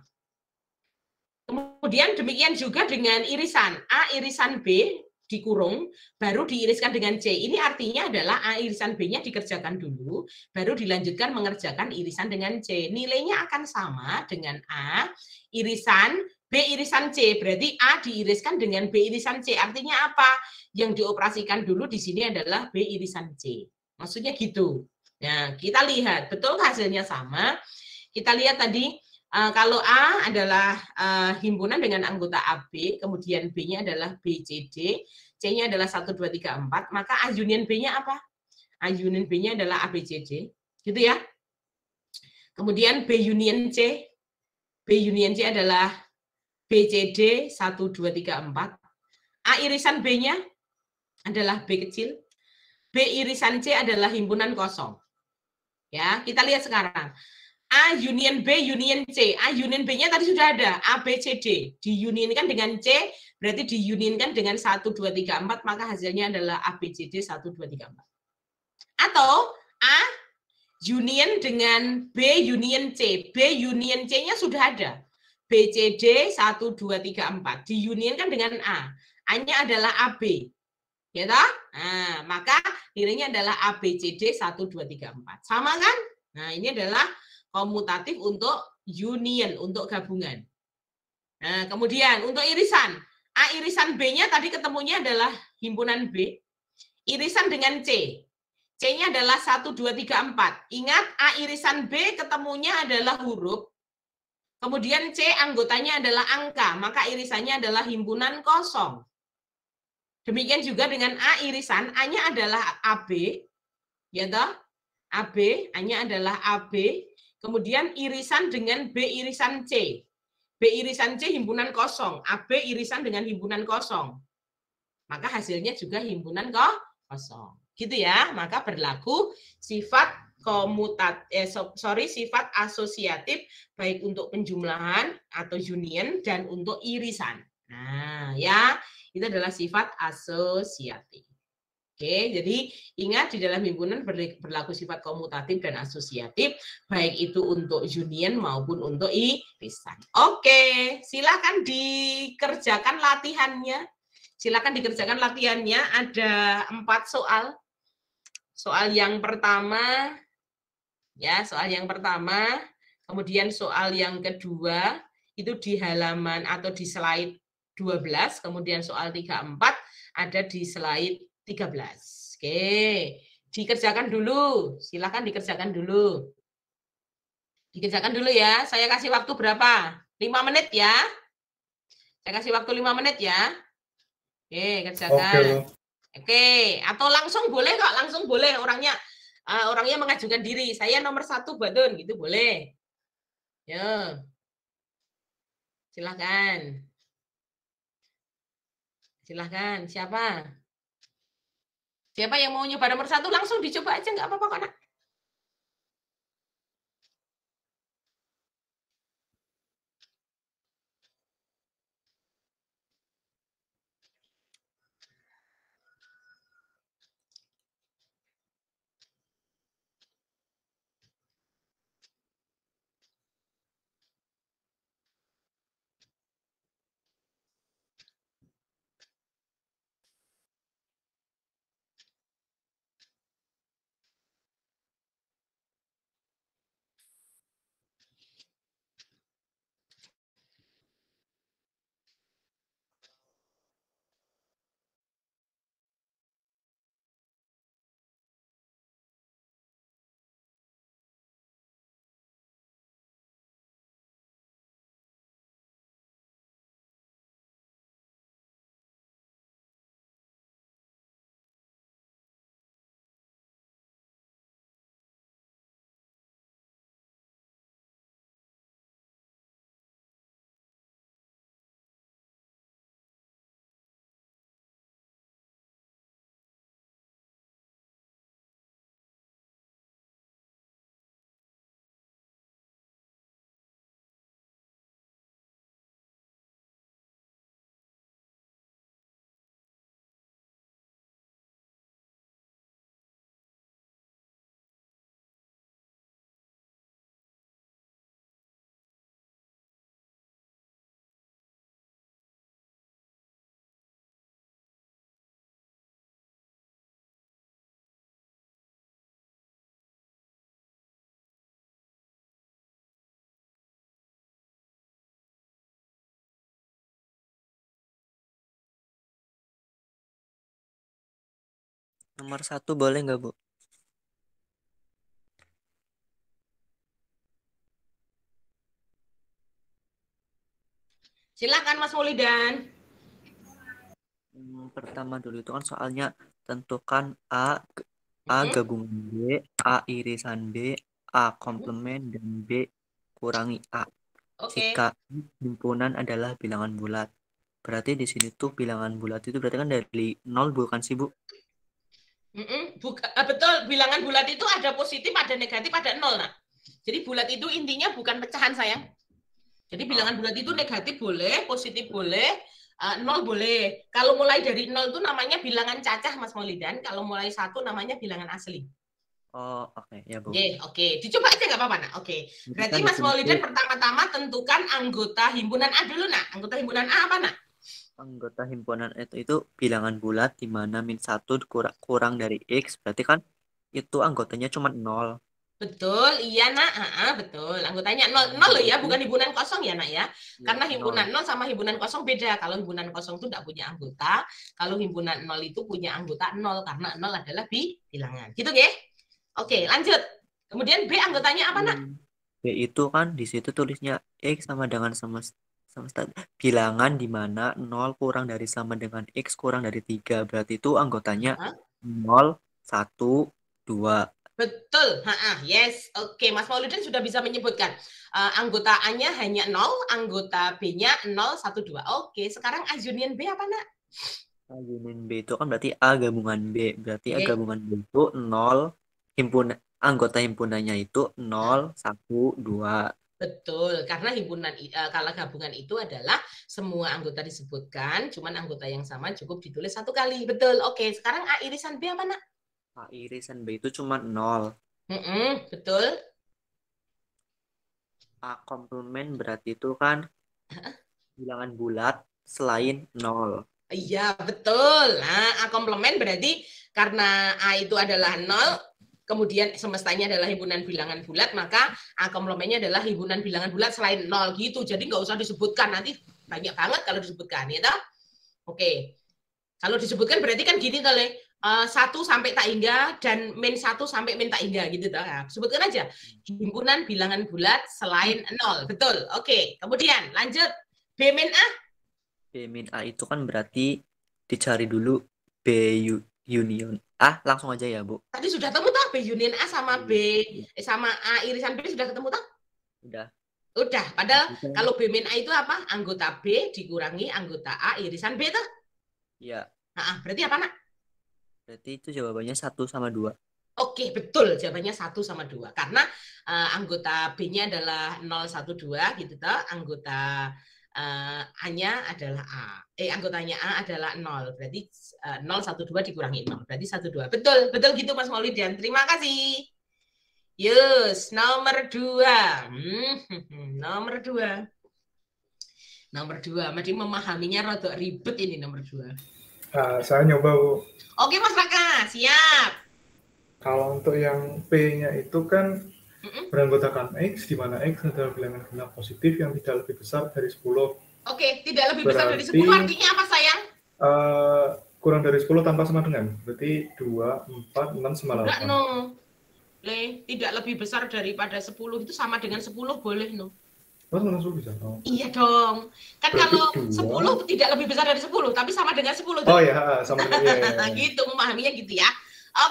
Kemudian demikian juga dengan irisan. A irisan B dikurung, baru diiriskan dengan C. Ini artinya adalah A irisan B-nya dikerjakan dulu, baru dilanjutkan mengerjakan irisan dengan C. Nilainya akan sama dengan A irisan B irisan C. Berarti A diiriskan dengan B irisan C. Artinya apa? Yang dioperasikan dulu di sini adalah B irisan C. Maksudnya gitu. Nah, kita lihat, betul hasilnya sama? Kita lihat tadi, kalau A adalah himpunan dengan anggota AB, kemudian B-nya adalah BCD, C-nya adalah 1, 2, 3, 4, maka A union B-nya apa? A union B-nya adalah ABCD, gitu ya. Kemudian B union C adalah BCD 1, 2, 3, 4. A irisan B-nya adalah B kecil, B irisan C adalah himpunan kosong. Ya, kita lihat sekarang. A union B union C. A union B-nya tadi sudah ada, A, B, C, D. Diunionkan dengan C, berarti diunionkan dengan 1, 2, 3, 4, maka hasilnya adalah A, B, C, D 1, 2, 3, 4. Atau A union dengan B union C. B union C-nya sudah ada. BCD 1, 2, 3, 4. Diunionkan dengan A. A-nya adalah AB. Ya toh? Nah, maka nilainya adalah ABCD 1, 2, 3, 4. Sama kan? Nah, ini adalah komutatif untuk union, untuk gabungan. Nah, kemudian untuk irisan. A irisan B-nya tadi ketemunya adalah himpunan B. Irisan dengan C. C-nya adalah 1, 2, 3, 4. Ingat, A irisan B ketemunya adalah huruf. Kemudian C anggotanya adalah angka, maka irisannya adalah himpunan kosong. Demikian juga dengan A irisan, A-nya adalah AB, ya toh? AB, A-nya adalah AB. Kemudian irisan dengan B irisan C. B irisan C himpunan kosong, AB irisan dengan himpunan kosong. Maka hasilnya juga himpunan kosong. Gitu ya, maka berlaku sifat sifat asosiatif baik untuk penjumlahan atau union dan untuk irisan. Nah, ya, itu adalah sifat asosiatif. Oke, jadi ingat di dalam himpunan berlaku sifat komutatif dan asosiatif baik itu untuk union maupun untuk irisan. Oke, silakan dikerjakan latihannya. Silakan dikerjakan latihannya, ada 4 soal. Soal yang pertama, ya, soal yang pertama, kemudian soal yang kedua, itu di halaman atau di slide 12, kemudian soal 34 ada di slide 13. Oke, dikerjakan dulu, silakan dikerjakan dulu. Dikerjakan dulu ya, saya kasih waktu berapa? 5 menit ya. Saya kasih waktu 5 menit ya. Oke, kerjakan. Oke, atau langsung boleh kok, langsung boleh orangnya mengajukan diri. Saya nomor 1 Badun, gitu boleh. Ya, silahkan. Silahkan, siapa? Siapa yang mau nyoba nomor 1 langsung dicoba aja, nggak apa-apa kok nak. Nomor 1 boleh nggak, Bu? Silakan Mas Maulidan. Pertama dulu itu kan soalnya tentukan A gabungan B, A irisan B, A komplement, dan B kurangi A. Jika himpunan adalah bilangan bulat. Berarti di sini tuh bilangan bulat itu berarti kan dari 0, bukan sih, Bu? Betul, bilangan bulat itu ada positif, ada negatif, ada 0. Nah. Jadi bulat itu intinya bukan pecahan, sayang. Jadi bilangan bulat itu negatif boleh, positif boleh, 0 boleh. Kalau mulai dari 0 itu namanya bilangan cacah, Mas Maulidan. Kalau mulai 1 namanya bilangan asli. Oh, oke. Ya, Bu. Oke. Dicoba aja nggak apa-apa, nak. Oke. Berarti Mas Mauliden pertama-tama tentukan anggota himpunan A dulu, nak. Anggota himpunan A apa, nak? Anggota himpunan itu bilangan bulat di mana -1 kurang dari X. Berarti kan itu anggotanya cuma 0. Betul, iya, nak. Betul. Anggotanya 0 loh ya, bukan himpunan kosong ya, nak ya. Karena himpunan 0 sama himpunan kosong beda. Kalau himpunan kosong itu tidak punya anggota, kalau himpunan 0 itu punya anggota 0 karena 0 adalah bilangan. Gitu, ya? Oke, lanjut. Kemudian B anggotanya apa, nak? B itu kan di situ tulisnya X sama dengan semesta bilangan di mana 0 kurang dari sama dengan X kurang dari 3. Berarti itu anggotanya 0, 1, 2. Betul. Yes. Oke, Mas Mauliden sudah bisa menyebutkan. Anggota A-nya hanya 0, anggota B-nya 0, 1, 2. Oke, sekarang A union B apa, nak? A union B itu kan berarti A gabungan B. Berarti A gabungan B itu 0, anggota himpunannya itu 0, 1, 2. Betul, karena himpunan kalau gabungan itu adalah semua anggota disebutkan, cuman anggota yang sama cukup ditulis satu kali. Betul. Oke, sekarang A irisan B apa, nak? A irisan B itu cuma 0. Betul. A komplement berarti itu kan bilangan bulat selain 0. Iya, betul. Nah, A komplement berarti karena A itu adalah 0, kemudian semestanya adalah himpunan bilangan bulat, maka A komplemennya adalah himpunan bilangan bulat selain 0 gitu. Jadi nggak usah disebutkan, nanti banyak banget kalau disebutkan, ya toh? Oke. Kalau disebutkan berarti kan gini toh, 1 sampai tak hingga dan -1 sampai tak hingga gitu toh. Nah, sebutkan aja himpunan bilangan bulat selain 0. Betul. Oke. Kemudian lanjut B min A. B min A itu kan berarti dicari dulu B union A, langsung aja ya, Bu. Tadi sudah ketemu toh B union A sama B sama A irisan B sudah ketemu toh? Udah. Padahal kalau B min A itu apa? Anggota B dikurangi anggota A irisan B toh? Iya. Berarti apa, nak? Berarti itu jawabannya 1 sama 2. Oke, betul. Jawabannya 1 sama 2. Karena anggota B-nya adalah 0, 1, 2 gitu toh. Anggota A-nya adalah A. Anggotanya A adalah 0. Berarti 0, 1, 2 dikurangi 0. Berarti 1, 2. Betul. Betul gitu, Mas Mauliden. Terima kasih. Yes, nomor 2. Nomor 2. Nomor 2. Masih memahaminya rada ribet ini nomor 2. Saya nyoba, Bu. Oke, Mas Raka. Siap. Kalau untuk yang P-nya itu kan beranggotakan X, di mana X adalah bilangan genap positif yang tidak lebih besar dari 10. Oke, tidak lebih besar dari 10 artinya apa, sayang? Kurang dari 10 tanpa sama dengan. Berarti 2, 4, 6, sama 8. Enggak, no. Tidak lebih besar daripada 10 itu sama dengan 10 boleh, no. Bisa. Iya dong. Kan berarti kalau 10 tidak lebih besar dari 10, tapi sama dengan 10. Oh ya, sama dengan gitu, memahaminya gitu ya.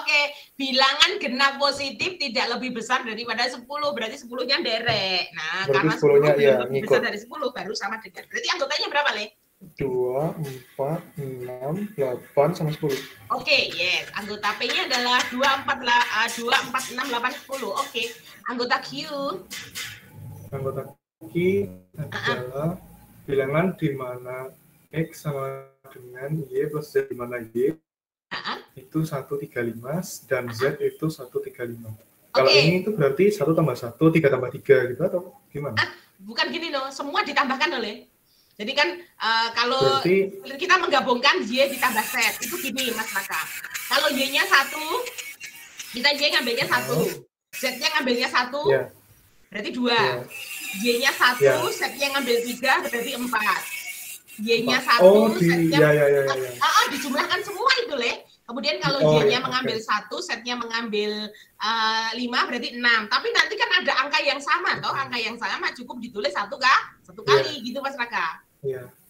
Oke, bilangan genap positif tidak lebih besar daripada 10, berarti 10-nya derek. Nah, berarti karena 10-nya 10 ya, lebih besar dari 10 baru sama dengan. Berarti anggotanya berapa, Le? 2, 4, 6, 8, sama 10. Oke, yes. Anggota P-nya adalah 2, 4, 6, 8, 10. Oke. Anggota Q. Anggota Q adalah bilangan di mana X sama dengan Y plus Z di mana Y itu 135 dan Z itu 135. Kalau ini itu berarti 1 tambah 1, 3 tambah 3 gitu atau gimana? Bukan gini loh, semua ditambahkan oleh. Jadi kan kalau kita menggabungkan Y ditambah Z, itu gini Mas Raka. Kalau Y-nya 1, kita Y ngambilnya 1. Z-nya ngambilnya 1, berarti 2. Y-nya 1, Z-nya ngambil 3, berarti 4. Y-nya 1, Z-nya dijumlahkan semua itu, Le. Kemudian kalau Y-nya mengambil 1, Z-nya mengambil 5, berarti 6. Tapi nanti kan ada angka yang sama, toh? Angka yang sama cukup ditulis satu kali, gitu Mas Raka.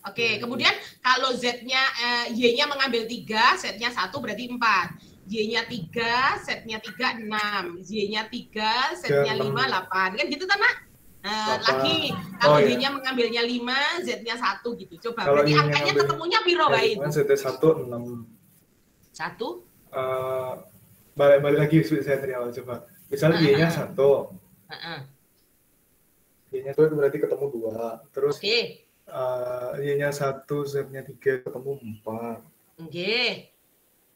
Oke, kemudian kalau Z-nya, Y-nya mengambil 3, Z-nya 1, berarti 4. Y-nya 3, Z-nya 3, 6. Y-nya 3, Z-nya 5, 8. Kan gitu, kan, Nak? Lagi, kalau Y-nya mengambilnya 5, Z-nya 1, gitu. Coba, berarti angkanya ketemunya piro, baik? Z-nya 1, 6. 1? Balik lagi saya dari awal, coba. Misalnya Y-nya 1. Y-nya 1 berarti ketemu 2. Terus Y-nya 1, Z-nya 3, ketemu 4.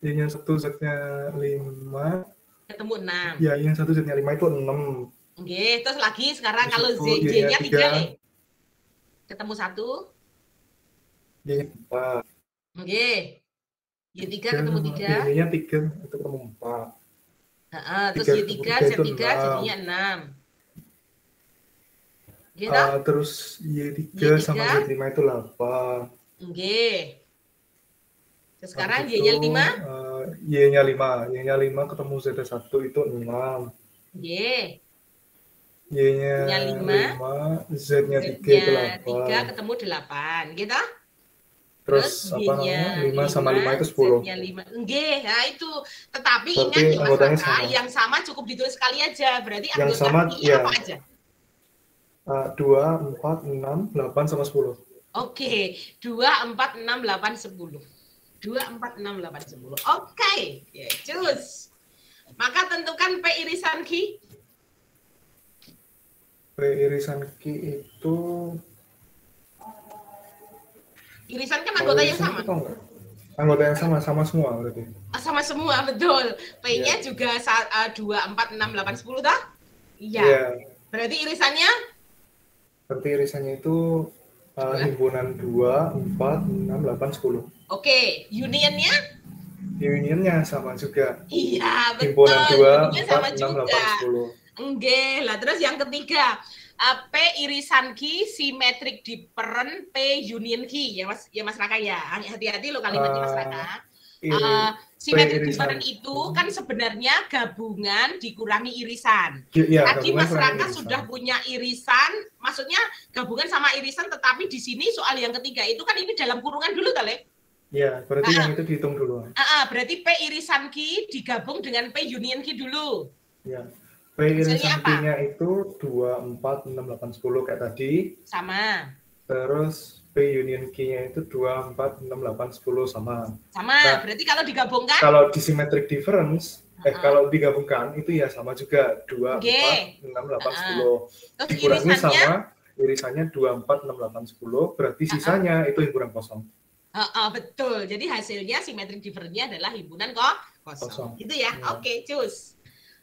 Y-nya 1, Z-nya 5, ketemu 6. Ya, yang satu Z-nya 5 itu 6. Oke, terus lagi sekarang Terus kalau itu Y-nya 3 Y-nya nih. Ketemu 1. Y-nya 4. Oke. Y3 ketemu 3. Y-nya 3 itu ketemu 4. Terus 3 Y3, ketemu 3 Z3 itu 6. jadinya 6. Gitu? Terus Y3 sama Z5 itu 8. Oke. Terus sekarang Habis Y-nya itu, 5. Y-nya 5. Y-nya 5 ketemu Z1 itu 6. Y. Y-nya 5, Z-nya 3 itu 8. 3 ketemu 8, gitu? Terus apa namanya? 5 sama 5 itu 10. Z-nya 5. Nggih, nah itu. Tetapi Berarti ingat nih Mas anggotanya Raka, sama. yang sama cukup ditulis sekali aja. Berarti Yang anggota sama, I ya. apa aja? 2, 4, 6, 8 sama 10. Oke, 2, 4, 6, 8, 10. 2, 4, 6, 8, 10. Oke, ya, cus. Maka tentukan P irisan Q. P irisan Q itu Irisan kan anggota yang sama. Anggota yang sama semua berarti. Sama semua, betul. P-nya juga 2, 4, 6, 8, 10 dah? Iya. Berarti irisannya? Berarti irisannya itu himpunan 2, 4, 6, 8, 10. Oke, unionnya? Unionnya sama juga. Iya, betul. Himpunan 2, Unionnya 4, sama 6, juga. 8, 10. Enggak, lah terus yang ketiga, P irisan Q simetrik different P union Q, ya Mas Raka ya. Hati-hati lo kalimatnya Mas Raka. Simetrik different itu kan sebenarnya gabungan dikurangi irisan. Ya, tadi Mas Raka sudah punya irisan, maksudnya gabungan sama irisan, tetapi di sini soal yang ketiga itu kan ini dalam kurungan dulu kali. Ya, berarti yang itu dihitung dulu. Berarti P irisan Q digabung dengan P union Q dulu. Ya. P irisan Q-nya itu 2, 4, 6, 8, 10 kayak tadi. Sama. Terus P union Q-nya itu 2, 4, 6, 8, 10 sama. Sama, nah, berarti kalau digabungkan? Kalau di symmetric difference, kalau digabungkan itu ya sama juga. 2, 4, 6, 8, 10. Dikurangi sama irisannya 2, 4, 6, 8, 10, berarti sisanya itu himpunan kosong. Betul, jadi hasilnya symmetric difference-nya adalah himpunan kosong. Gitu ya? Oke, cus.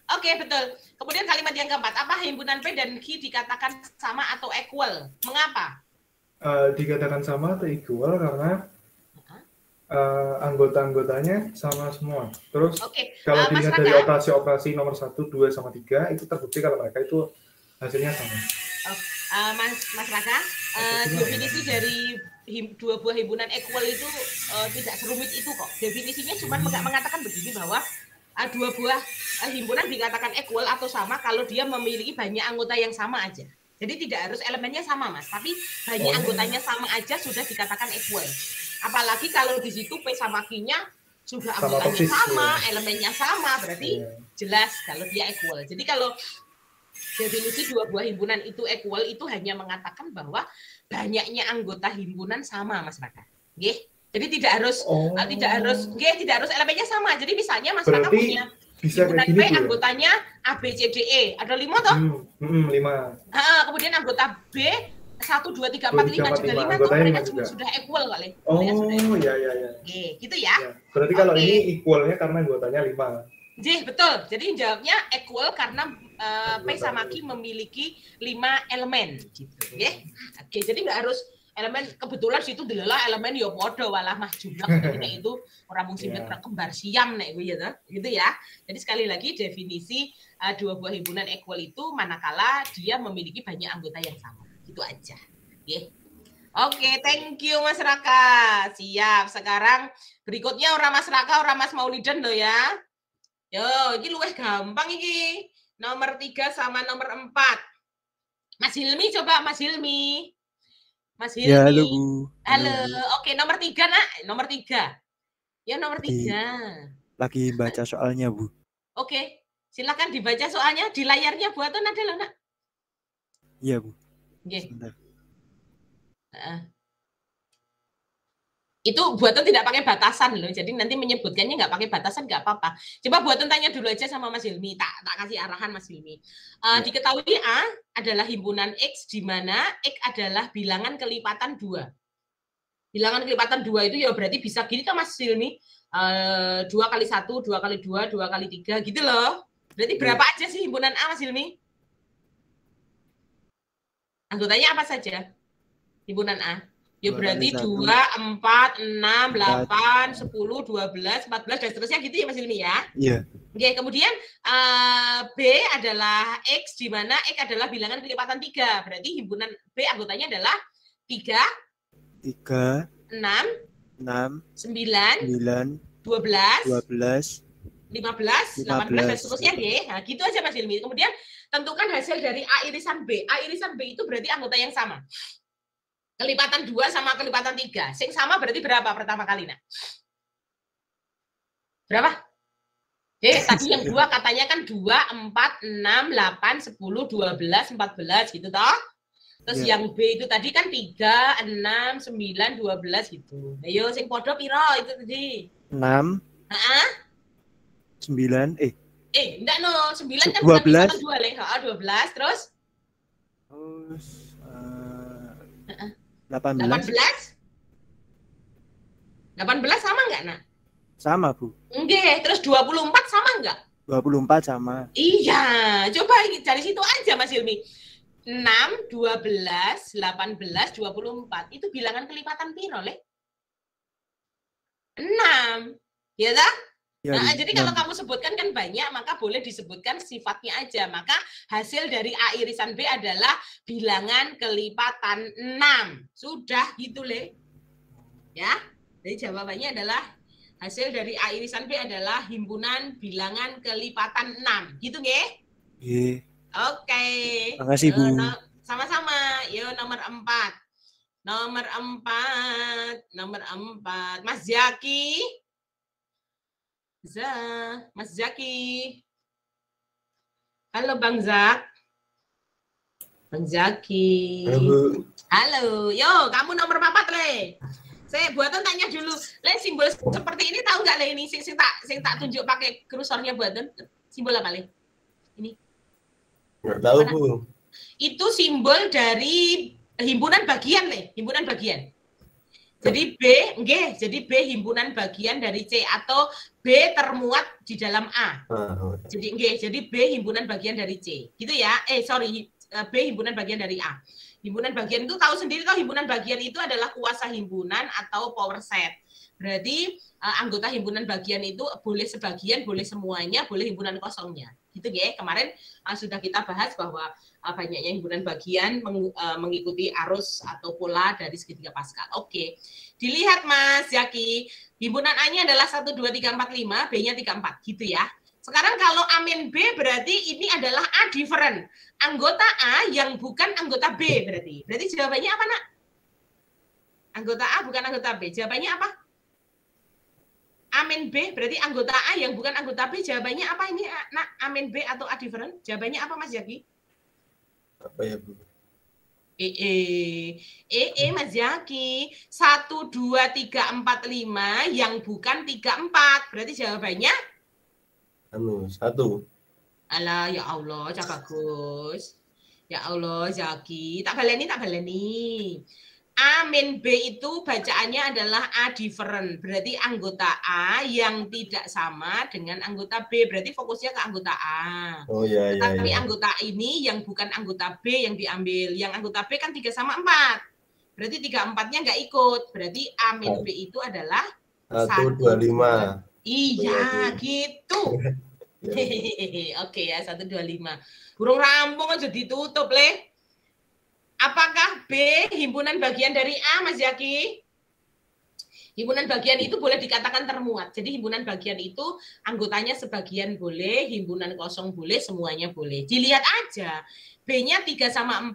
Oke, betul. Kemudian kalimat yang keempat, apa himpunan P dan Q dikatakan sama atau equal? Mengapa? Dikatakan sama atau equal karena anggota-anggotanya sama semua. Terus kalau dilihat dari operasi-operasi nomor 1, 2, sama 3, itu terbukti kalau mereka itu hasilnya sama. Mas Raka, definisi dari dua buah himpunan equal itu tidak serumit itu kok. Definisinya cuma mengatakan begini bahwa dua buah himpunan dikatakan equal atau sama kalau dia memiliki banyak anggota yang sama aja. Jadi tidak harus elemennya sama, Mas, tapi banyak anggotanya sama aja sudah dikatakan equal. Apalagi kalau di situ P sama Q-nya juga anggotanya sama, elemennya sama, berarti jelas kalau dia equal. Jadi kalau definisi dua buah himpunan itu equal itu hanya mengatakan bahwa banyaknya anggota himpunan sama, Mas Raka. Nggih. Jadi tidak harus elemennya sama. Jadi misalnya Mas Raka punya himpunan P anggotanya A, B, C, D, E. Ada 5 toh? 5. Kemudian anggota B 1, 2, 3, 4, 5 juga 5 toh, mereka sudah equal kali. Ya. Gitu ya. Berarti kalau ini equalnya karena anggotanya 5. Betul. Jadi jawabnya equal karena P sama Q memiliki 5 elemen gitu. Oke, jadi nggak harus elemen kebetulan situ adalah elemen ya podo walah mah jumlah ini itu orang mung simetri kembar siam nek gitu ya. Jadi sekali lagi definisi dua buah himpunan equal itu manakala dia memiliki banyak anggota yang sama. Gitu aja. Oke, thank you Mas Raka. Siap. Sekarang berikutnya orang Mas Raka, orang Mas Maulidan loh ya. Yo, ini luwih gampang iki. Nomor 3 sama nomor 4. Mas Hilmi coba Mas Hilmi. Mas Hilmi. Ya, halo Bu. Halo. Oke, nomor 3 nak. Nomor 3. Ya nomor 3. Lagi baca soalnya Bu. Oke, silakan dibaca soalnya di layarnya buatan ada loh nak. Iya Bu. Sebentar. Itu buatan tidak pakai batasan loh, jadi nanti menyebutkannya nggak pakai batasan nggak apa-apa. Coba buatan tanya dulu aja sama Mas Hilmi, tak kasih arahan Mas Hilmi. Diketahui A adalah himpunan X, di mana X adalah bilangan kelipatan 2. Bilangan kelipatan 2 itu ya berarti bisa gini kan Mas Hilmi, 2 kali 1, 2 kali 2, 2 kali 3 gitu loh. Berarti berapa aja sih himpunan A, Mas Hilmi? Anggotanya apa saja? Himpunan A. Ya berarti 2, 4, 6, 8, 10, 12, 14, dan seterusnya gitu ya Mas Hilmi ya? Iya. Oke, kemudian B adalah X, di mana X adalah bilangan kelipatan 3. Berarti himpunan B anggotanya adalah 3, 6, 9, 12, 15, 18, dan seterusnya ya. Nah, gitu aja Mas Hilmi. Kemudian tentukan hasil dari A irisan B. A irisan B itu berarti anggota yang sama. Kelipatan 2 sama kelipatan 3. Sing sama berarti berapa pertama kali, Nak? Berapa? Tadi yang 2 katanya kan 2, 4, 6, 8, 10, 12, 14 gitu toh. Terus yang B itu tadi kan 3, 6, 9, 12 gitu. Ayo sing podo piro itu tadi? 6. Heeh. 9 enggak no, 9 kan 12. bukan 2 Le. 12 terus 18. 18 sama enggak, Nak? Sama, Bu. Enggak, terus 24 sama enggak? 24 sama. Iya, coba dari situ aja Mas Hilmi. 6, 12, 18, 24. Itu bilangan kelipatan piro, Le? 6. Ya tak? Ya, Nah, jadi kalau kamu sebutkan kan banyak, maka boleh disebutkan sifatnya aja. Maka hasil dari A irisan B adalah bilangan kelipatan 6. Sudah gitu, Le. Ya. Jadi jawabannya adalah hasil dari A irisan B adalah himpunan bilangan kelipatan 6. Gitu, nggih? Nggih. Oke. Makasih, Bu. Sama-sama. Yo nomor 4. Nomor 4. Mas Zaki. Mas Zaki. Halo Bang Zak. Bang Zaki. Halo. Yo, kamu nomor 4, Le. Saya buatan tanya dulu. Le, simbol seperti ini tahu nggak Le ini? Sing tak tunjuk pakai kursornya buatan. Simbol apa Le? Ini. Nggak tahu, Bu. Itu simbol dari himpunan bagian, Le. Himpunan bagian. Jadi jadi B himpunan bagian dari C atau B termuat di dalam A. Jadi B himpunan bagian dari C. Gitu ya. B himpunan bagian dari A. Himpunan bagian itu tahu sendiri toh, himpunan bagian itu adalah kuasa himpunan atau power set. Berarti anggota himpunan bagian itu boleh sebagian, boleh semuanya, boleh himpunan kosongnya. Gitu ya. Kemarin sudah kita bahas bahwa banyaknya himpunan bagian mengikuti arus atau pola dari segitiga Pascal. Oke. Dilihat Mas Zaki, himpunan A-nya adalah 1, 2, 3, 4, 5, B-nya 3, 4. Gitu ya. Sekarang kalau A min B berarti ini adalah A different. Anggota A yang bukan anggota B berarti. Berarti jawabannya apa, Nak? Anggota A bukan anggota B. Jawabannya apa? A min B berarti anggota A yang bukan anggota B. Jawabannya apa ini, Nak? A min B atau A different? Jawabannya apa, Mas Zaki? Apa ya, Bu? Mas Zaki. 1, 2, 3, 4, 5 yang bukan 3, 4. Berarti jawabannya? 1. Alah, ya Allah, cak bagus. Ya Allah, Zaki. Tak baleni. A min B itu bacaannya adalah A different. Berarti anggota A yang tidak sama dengan anggota B. Berarti fokusnya ke anggota A. Oh iya. Tapi anggota ini yang bukan anggota B yang diambil. Yang anggota B kan 3 sama 4. Berarti 3, 4-nya nggak ikut. Berarti A min B itu adalah 1, 2, 5. Iya, gitu. Oke ya, 1, 2, 5. Burung rampung aja ditutup, Le. Apakah B himpunan bagian dari A, Mas Zaki? Himpunan bagian itu boleh dikatakan termuat. Jadi himpunan bagian itu anggotanya sebagian boleh, himpunan kosong boleh, semuanya boleh. Dilihat aja. B-nya 3 sama 4.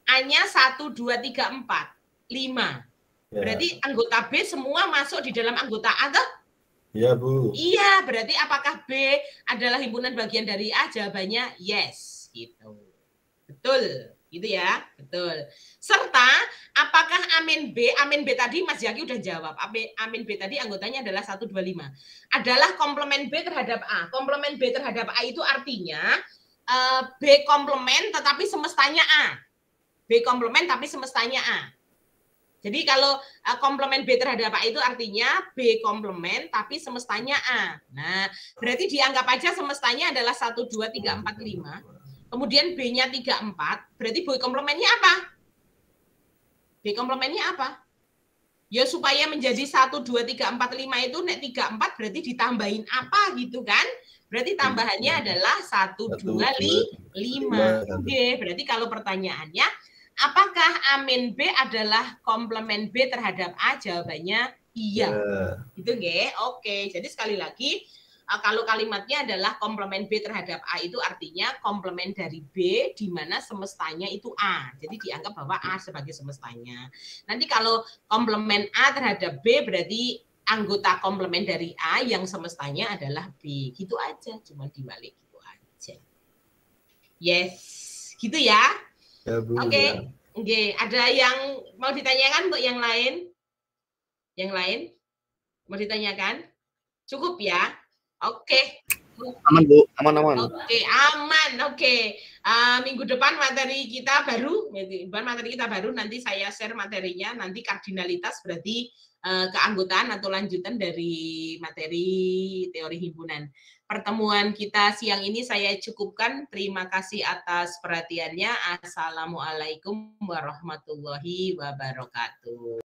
A-nya 1, 2, 3, 4. 5. Berarti anggota B semua masuk di dalam anggota A, toh? Iya, Bu. Iya, berarti apakah B adalah himpunan bagian dari A? Jawabannya yes. Gitu. Betul. Gitu ya, betul. Serta apakah amin B tadi Mas Zaki udah jawab. Amin B tadi anggotanya adalah 1, 2, 5. Adalah komplement B terhadap A. Komplement B terhadap A itu artinya B komplement tetapi semestanya A. B komplement tapi semestanya A. Jadi kalau komplement B terhadap A itu artinya B komplement tapi semestanya A. Nah, berarti dianggap aja semestanya adalah 1, 2, 3, 4, 5. Kemudian B-nya 3, 4. Berarti B komplementnya apa? B komplementnya apa? Ya supaya menjadi 1, 2, 3, 4, 5 itu nek 3, 4 berarti ditambahin apa gitu kan? Berarti tambahannya adalah 1, 2, 5. Oke, berarti kalau pertanyaannya apakah A min B adalah komplement B terhadap A? Jawabannya iya. Itu nggih. Oke. Jadi sekali lagi kalau kalimatnya adalah komplement B terhadap A itu artinya komplement dari B di mana semestanya itu A. Jadi dianggap bahwa A sebagai semestanya. Nanti kalau komplement A terhadap B berarti anggota komplement dari A yang semestanya adalah B. Gitu aja, cuma dibalik gitu aja. Yes. Gitu ya. Ya, Bu. Oke. Ya. Oke, ada yang mau ditanyakan untuk yang lain? Yang lain? Mau ditanyakan? Cukup ya? Oke. Aman, Bu. Aman. Oke, aman. Oke. Minggu depan materi kita baru. Nanti saya share materinya. Nanti kardinalitas berarti keanggotaan atau lanjutan dari materi teori himpunan. Pertemuan kita siang ini saya cukupkan. Terima kasih atas perhatiannya. Assalamualaikum warahmatullahi wabarakatuh.